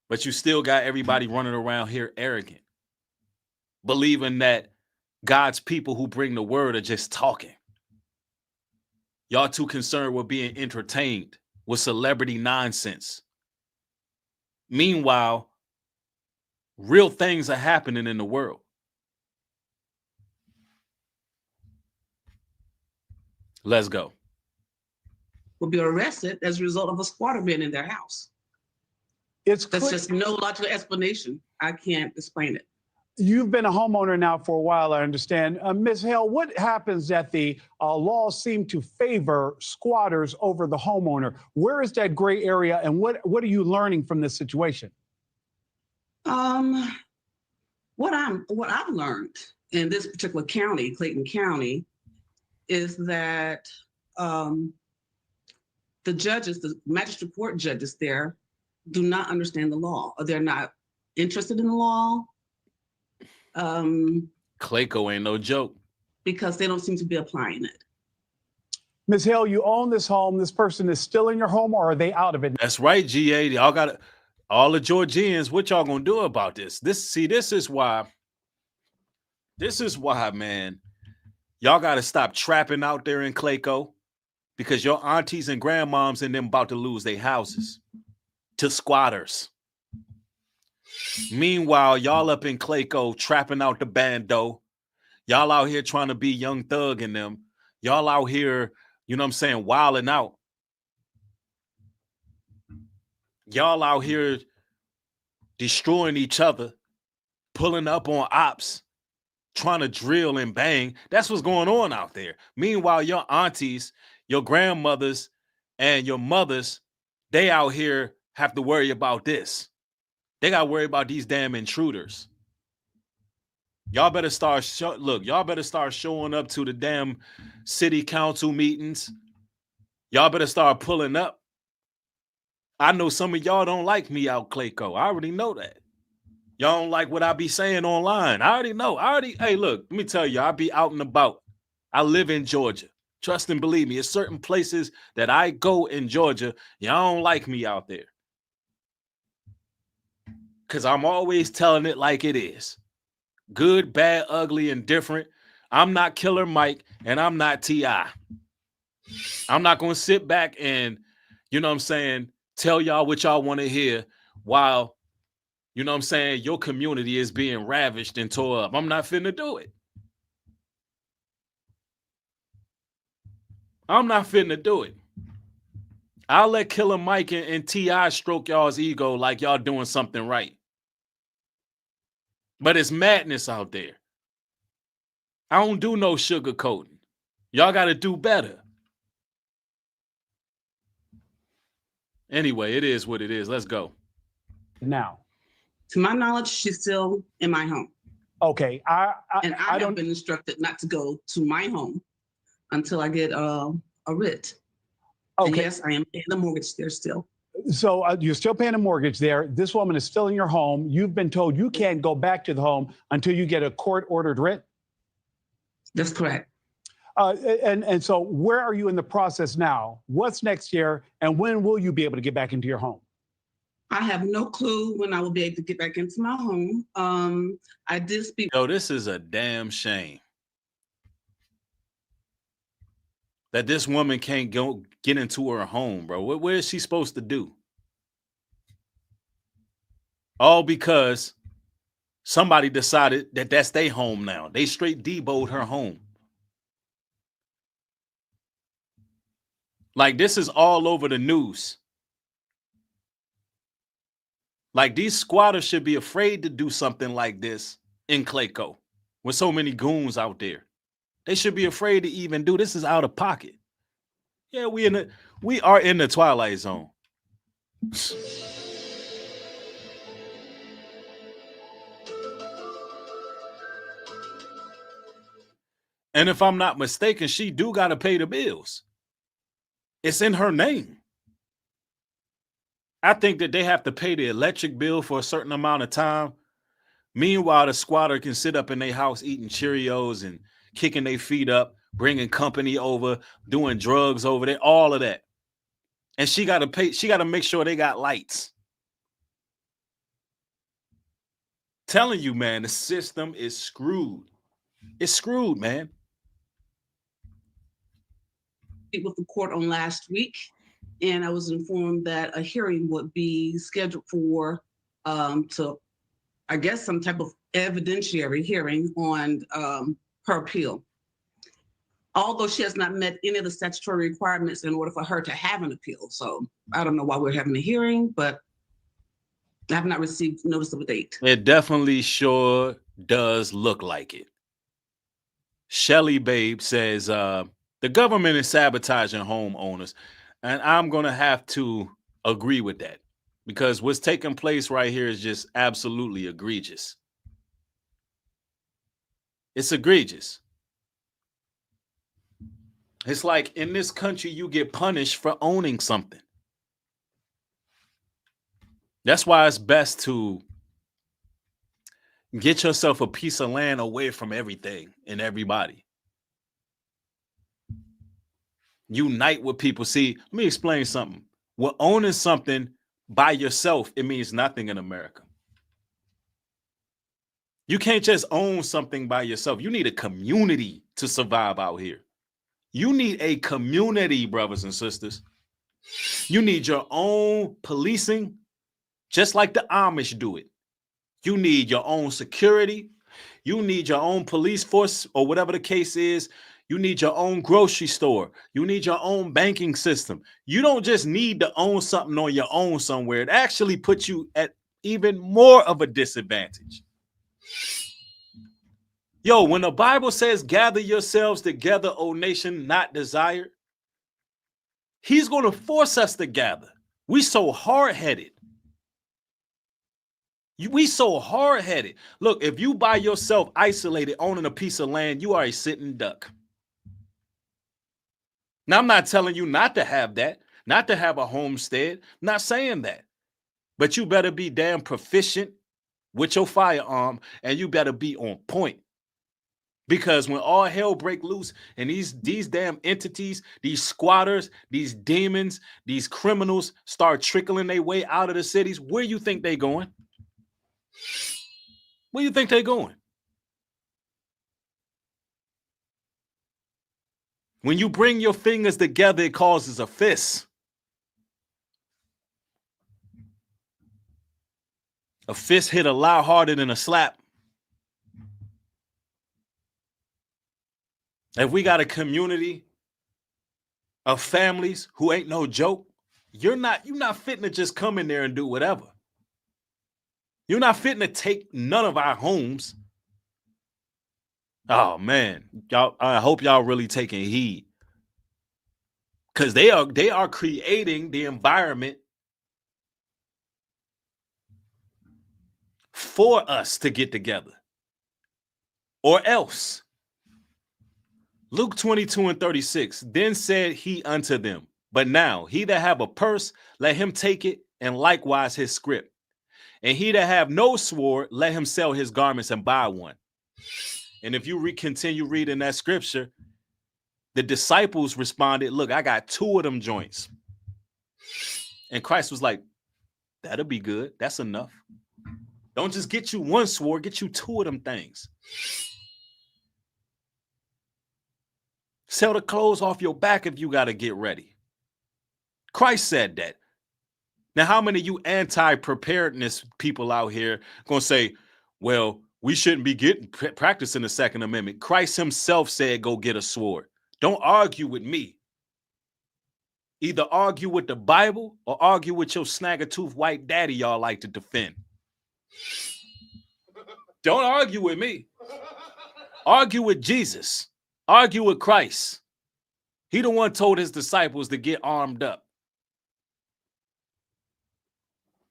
But you still got everybody running around here arrogant, believing that God's people who bring the word are just talking. Y'all too concerned with being entertained with celebrity nonsense. Meanwhile, real things are happening in the world. Let's go. Will be arrested as a result of a squatter being in their house. That's just no logical explanation. I can't explain it. You've been a homeowner now for a while, I understand. Ms. Hale, what happens that the laws seem to favor squatters over the homeowner? Where is that gray area, and what are you learning from this situation? What I've learned in this particular county, Clayton County, is that the judges, the magistrate court judges there, do not understand the law, or they're not interested in the law. Clayco ain't no joke. Because they don't seem to be applying it. Ms. Hale, you own this home. This person is still in your home, or are they out of it? That's right, GA. Y'all got it. All the Georgians, what y'all gonna do about this? This is why, man, y'all gotta stop trapping out there in Clayco, because your aunties and grandmoms and them about to lose their houses to squatters. Meanwhile, y'all up in Clayco trapping out the bando. Y'all out here trying to be Young Thug in them. Y'all out here, you know what I'm saying, wilding out. Y'all out here destroying each other, pulling up on ops, trying to drill and bang. That's what's going on out there. Meanwhile, your aunties, your grandmothers, and your mothers, they out here have to worry about this. They got to worry about these damn intruders. Y'all better start y'all better start showing up to the damn city council meetings. Y'all better start pulling up. I know some of y'all don't like me out Clayco. I already know that. Y'all don't like what I be saying online. I already know. Hey, look, let me tell you, I be out and about. I live in Georgia. Trust and believe me, there's certain places that I go in Georgia. Y'all don't like me out there. Because I'm always telling it like it is. Good, bad, ugly, and different. I'm not Killer Mike, and I'm not T.I. I'm not going to sit back and, you know what I'm saying, tell y'all what y'all want to hear while, you know what I'm saying, your community is being ravished and tore up. I'm not finna do it. I'm not finna do it. I'll let Killer Mike and T.I. stroke y'all's ego like y'all doing something right. But it's madness out there. I don't do no sugarcoating. Y'all got to do better. Anyway, it is what it is. Let's go. Now. To my knowledge, she's still in my home. Okay. I have been instructed not to go to my home until I get a writ. Okay. And yes, I am paying the mortgage there still. So you're still paying a mortgage there. This woman is still in your home. You've been told you can't go back to the home until you get a court-ordered writ? That's correct. And so where are you in the process now? What's next year? And when will you be able to get back into your home? I have no clue when I will be able to get back into my home. I did speak. Yo, this is a damn shame that this woman can't go get into her home, bro. What is she supposed to do? All because somebody decided that that's their home now. They straight deboed her home. Like, this is all over the news. Like, these squatters should be afraid to do something like this in Clayco with so many goons out there. They should be afraid to even do this. Is out of pocket. Yeah, we are in the twilight zone. And if I'm not mistaken, she do got to pay the bills. It's in her name. I think that they have to pay the electric bill for a certain amount of time. Meanwhile, the squatter can sit up in their house eating Cheerios and kicking their feet up, bringing company over, doing drugs over there, all of that. And she got to pay. She got to make sure they got lights. Telling you, man, the system is screwed. It's screwed, man. With the court on last week, and I was informed that a hearing would be scheduled for to, I guess, some type of evidentiary hearing on her appeal. Although she has not met any of the statutory requirements in order for her to have an appeal. So I don't know why we're having a hearing, but I have not received notice of a date. It definitely sure does look like it. Shelly Babe says the government is sabotaging homeowners. And I'm going to have to agree with that because what's taking place right here is just absolutely egregious. It's egregious. It's like in this country, you get punished for owning something. That's why it's best to get yourself a piece of land away from everything and everybody. Unite with people. See, let me explain something. Well, owning something by yourself, it means nothing in America. You can't just own something by yourself. You need a community to survive out here. You need a community, brothers and sisters. You need your own policing, just like the Amish do it. You need your own security. You need your own police force or whatever the case is. You need your own grocery store. You need your own banking system. You don't just need to own something on your own somewhere. It actually puts you at even more of a disadvantage. Yo, when the Bible says, gather yourselves together, O nation not desired, he's going to force us to gather. We so hard-headed. We so hard-headed. Look, if you by yourself isolated owning a piece of land, you are a sitting duck. Now, I'm not telling you not to have that, not to have a homestead. I'm not saying that. But you better be damn proficient with your firearm, and you better be on point. Because when all hell break loose and these damn entities, these squatters, these demons, these criminals start trickling their way out of the cities, where you think they going? Where you think they going? When you bring your fingers together, it causes a fist. A fist hit a lot harder than a slap. If we got a community of families who ain't no joke, you're not fitting to just come in there and do whatever. You're not fitting to take none of our homes. Oh man, y'all, I hope y'all really taking heed. Because they are creating the environment for us to get together. Or else. Luke 22:36, then said he unto them, but now he that have a purse, let him take it, and likewise his scrip. And he that have no sword, let him sell his garments and buy one. And if you continue reading that scripture, the disciples responded, look, I got 2 of them joints. And Christ was like, that'll be good. That's enough. Don't just get you 1 sword, get you 2 of them things. Sell the clothes off your back if you got to get ready. Christ said that. Now, how many of you anti-preparedness people out here going to say, well, we shouldn't be practicing the Second Amendment? Christ himself said, go get a sword. Don't argue with me. Either argue with the Bible or argue with your snagger-tooth white daddy y'all like to defend. Don't argue with me. Argue with Jesus. Argue with Christ. He the one told his disciples to get armed up.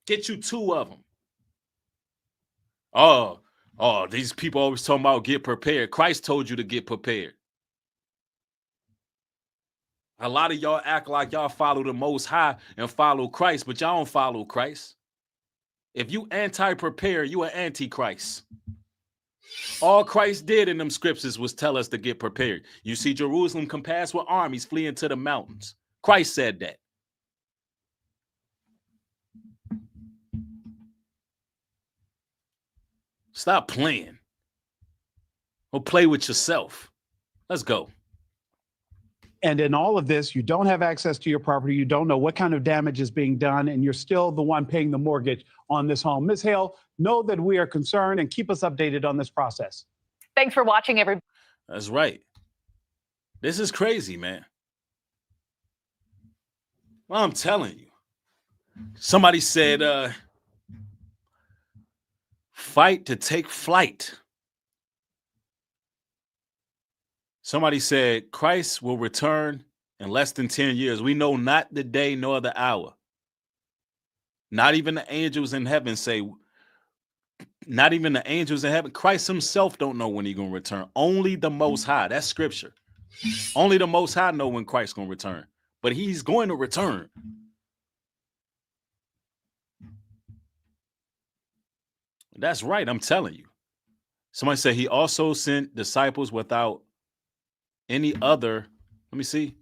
Get you 2 of them. Oh, these people always talking about get prepared. Christ told you to get prepared. A lot of y'all act like y'all follow the Most High and follow Christ, but y'all don't follow Christ. If you anti-prepared, you an antichrist. All Christ did in them scriptures was tell us to get prepared. You see Jerusalem compassed with armies fleeing to the mountains. Christ said that. Stop playing. Go play with yourself. Let's go. And in all of this, you don't have access to your property. You don't know what kind of damage is being done, and you're still the one paying the mortgage on this home. Ms. Hale, know that we are concerned and keep us updated on this process. Thanks for watching, everybody. That's right. This is crazy, man. Well, I'm telling you. Somebody said, fight to take flight. Somebody said, Christ will return in less than 10 years. We know not the day nor the hour. Not even the angels in heaven say, not even the angels in heaven. Christ himself don't know when he's going to return. Only the Most High. That's scripture. Only the Most High know when Christ's going to return. But he's going to return. That's right. I'm telling you. Somebody said he also sent disciples without any other, let me see,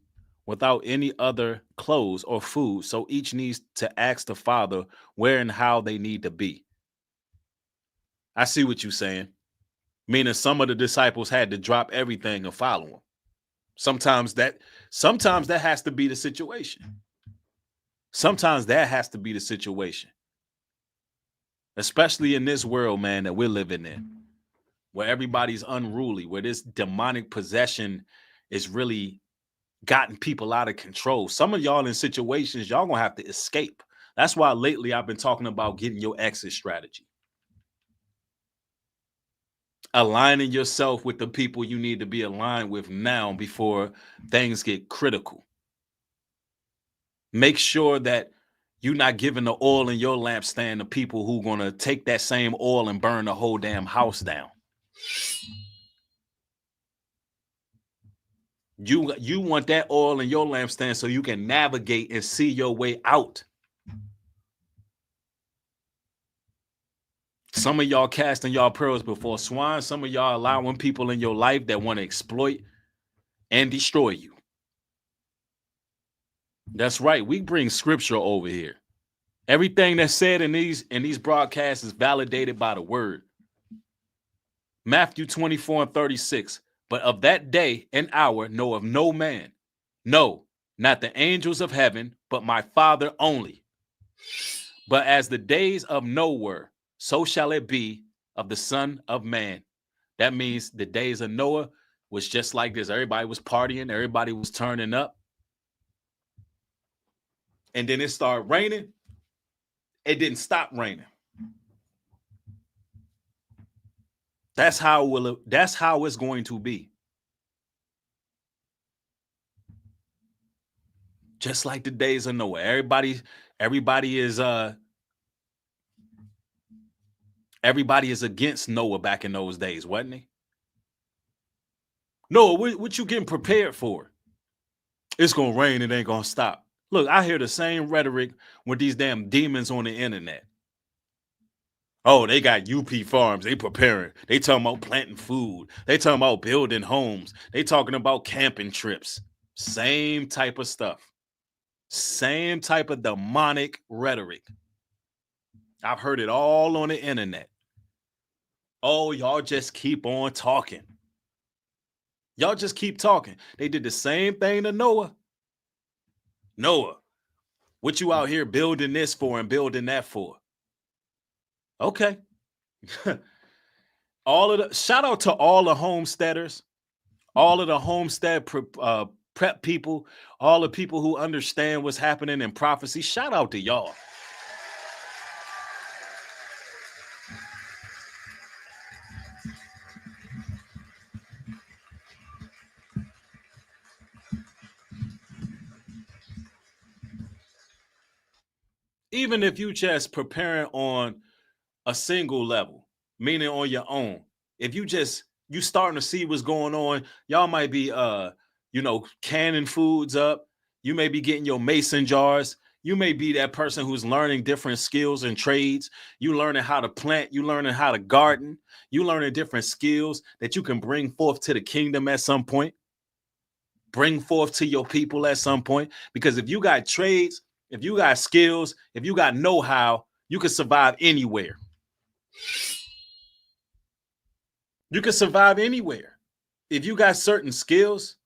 without any other clothes or food. So each needs to ask the Father where and how they need to be. I see what you're saying. Meaning some of the disciples had to drop everything and follow him. Sometimes that has to be the situation. Sometimes that has to be the situation. Especially in this world, man, that we're living in, where everybody's unruly, where this demonic possession is really gotten people out of control. Some of y'all in situations, y'all gonna have to escape. That's why lately I've been talking about getting your exit strategy. Aligning yourself with the people you need to be aligned with now before things get critical. Make sure that you're not giving the oil in your lampstand to people who are going to take that same oil and burn the whole damn house down. You want that oil in your lampstand so you can navigate and see your way out. Some of y'all casting y'all pearls before swine. Some of y'all allowing people in your life that want to exploit and destroy you. That's right. We bring scripture over here. Everything that's said in these broadcasts is validated by the word. Matthew 24:36. But of that day and hour know of no man. No, not the angels of heaven, but my Father only. But as the days of Noah were, so shall it be of the Son of Man. That means the days of Noah was just like this. Everybody was partying. Everybody was turning up. And then it started raining. It didn't stop raining. That's how it's going to be. Just like the days of Noah. Everybody is against Noah back in those days, wasn't he? Noah, what you getting prepared for? It's gonna rain, it ain't gonna stop. Look, I hear the same rhetoric with these damn demons on the internet. Oh, they got UP farms. They preparing. They talking about planting food. They talking about building homes. They talking about camping trips. Same type of stuff. Same type of demonic rhetoric. I've heard it all on the internet. Oh, y'all just keep on talking. Y'all just keep talking. They did the same thing to Noah. Noah, what you out here building this for and building that for? Okay. Shout out to all the homesteaders, all of the homestead prep people, all the people who understand what's happening in prophecy. Shout out to y'all. Even if you just preparing on a single level, meaning on your own, if you starting to see what's going on, y'all might be canning foods up. You may be getting your mason jars. You may be that person who's learning different skills and trades. You learning how to plant. You learning how to garden. You learning different skills that you can bring forth to the kingdom at some point. Bring forth to your people at some point. Because if you got trades, if you got skills, if you got know-how, you can survive anywhere. You can survive anywhere. If you got certain skills,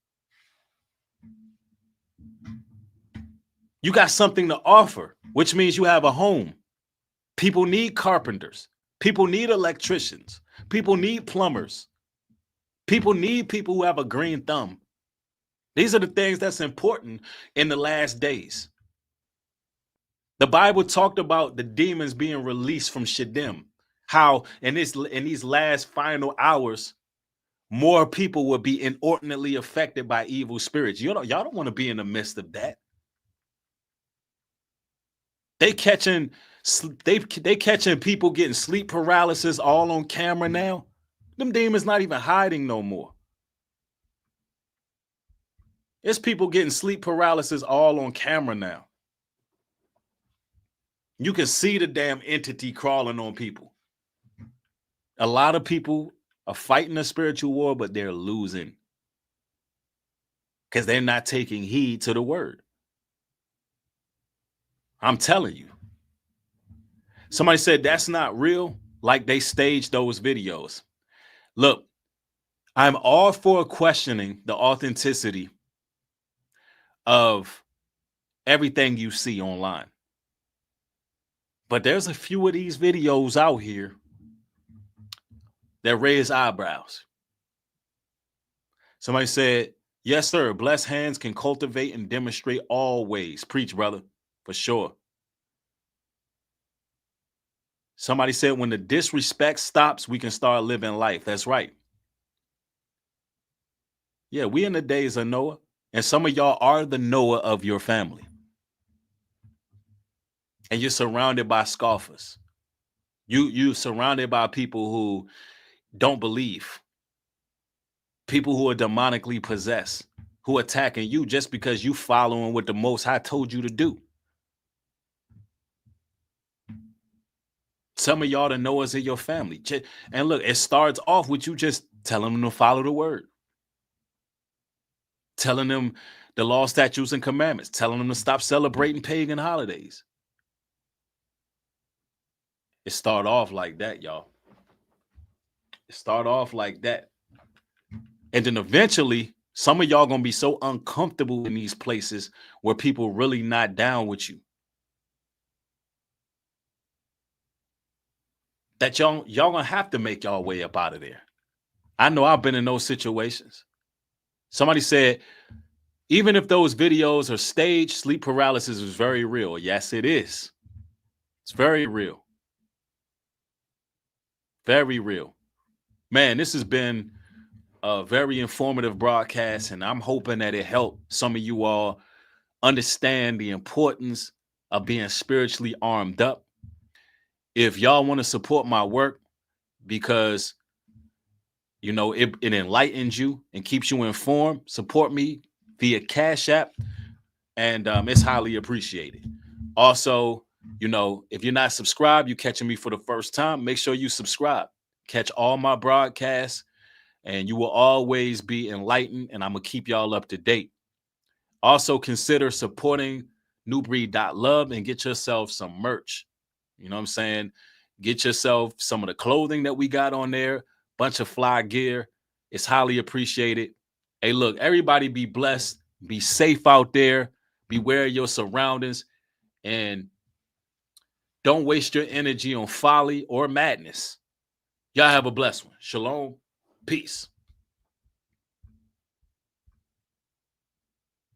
you got something to offer, which means you have a home. People need carpenters. People need electricians. People need plumbers. People need people who have a green thumb. These are the things that's important in the last days. The Bible talked about the demons being released from Sheddim. How in these last final hours, more people will be inordinately affected by evil spirits. Y'all don't want to be in the midst of that. They catching people getting sleep paralysis all on camera now. Them demons not even hiding no more. It's people getting sleep paralysis all on camera now. You can see the damn entity crawling on people. A lot of people are fighting a spiritual war, but they're losing because they're not taking heed to the word. I'm telling you. Somebody said that's not real, like they staged those videos. Look, I'm all for questioning the authenticity of everything you see online. But there's a few of these videos out here that raise eyebrows. Somebody said, yes, sir, blessed hands can cultivate and demonstrate always. Preach, brother, for sure. Somebody said, when the disrespect stops, we can start living life. That's right. Yeah, we in the days of Noah, and some of y'all are the Noah of your family. And you're surrounded by scoffers. You're surrounded by people who don't believe. People who are demonically possessed, who are attacking you just because you following what the Most High told you to do. Some of y'all the Noahs in your family. And look, it starts off with you just telling them to follow the word. Telling them the law, statutes, and commandments. Telling them to stop celebrating pagan holidays. It start off like that, y'all. It start off like that. And then eventually, some of y'all gonna be so uncomfortable in these places where people really not down with you. That y'all gonna have to make y'all way up out of there. I know I've been in those situations. Somebody said, even if those videos are staged, sleep paralysis is very real. Yes, it is. It's very real. Very real. Man, this has been a very informative broadcast, and I'm hoping that it helped some of you all understand the importance of being spiritually armed up. If y'all want to support my work because, you know, it enlightens you and keeps you informed, support me via Cash App, and it's highly appreciated. Also, you know, if you're not subscribed, you're catching me for the first time, make sure you subscribe. Catch all my broadcasts, and you will always be enlightened, and I'm going to keep y'all up to date. Also, consider supporting newbreed.love and get yourself some merch. You know what I'm saying? Get yourself some of the clothing that we got on there, bunch of fly gear. It's highly appreciated. Hey, look, everybody be blessed. Be safe out there. Beware of your surroundings. And don't waste your energy on folly or madness. Y'all have a blessed one. Shalom. Peace.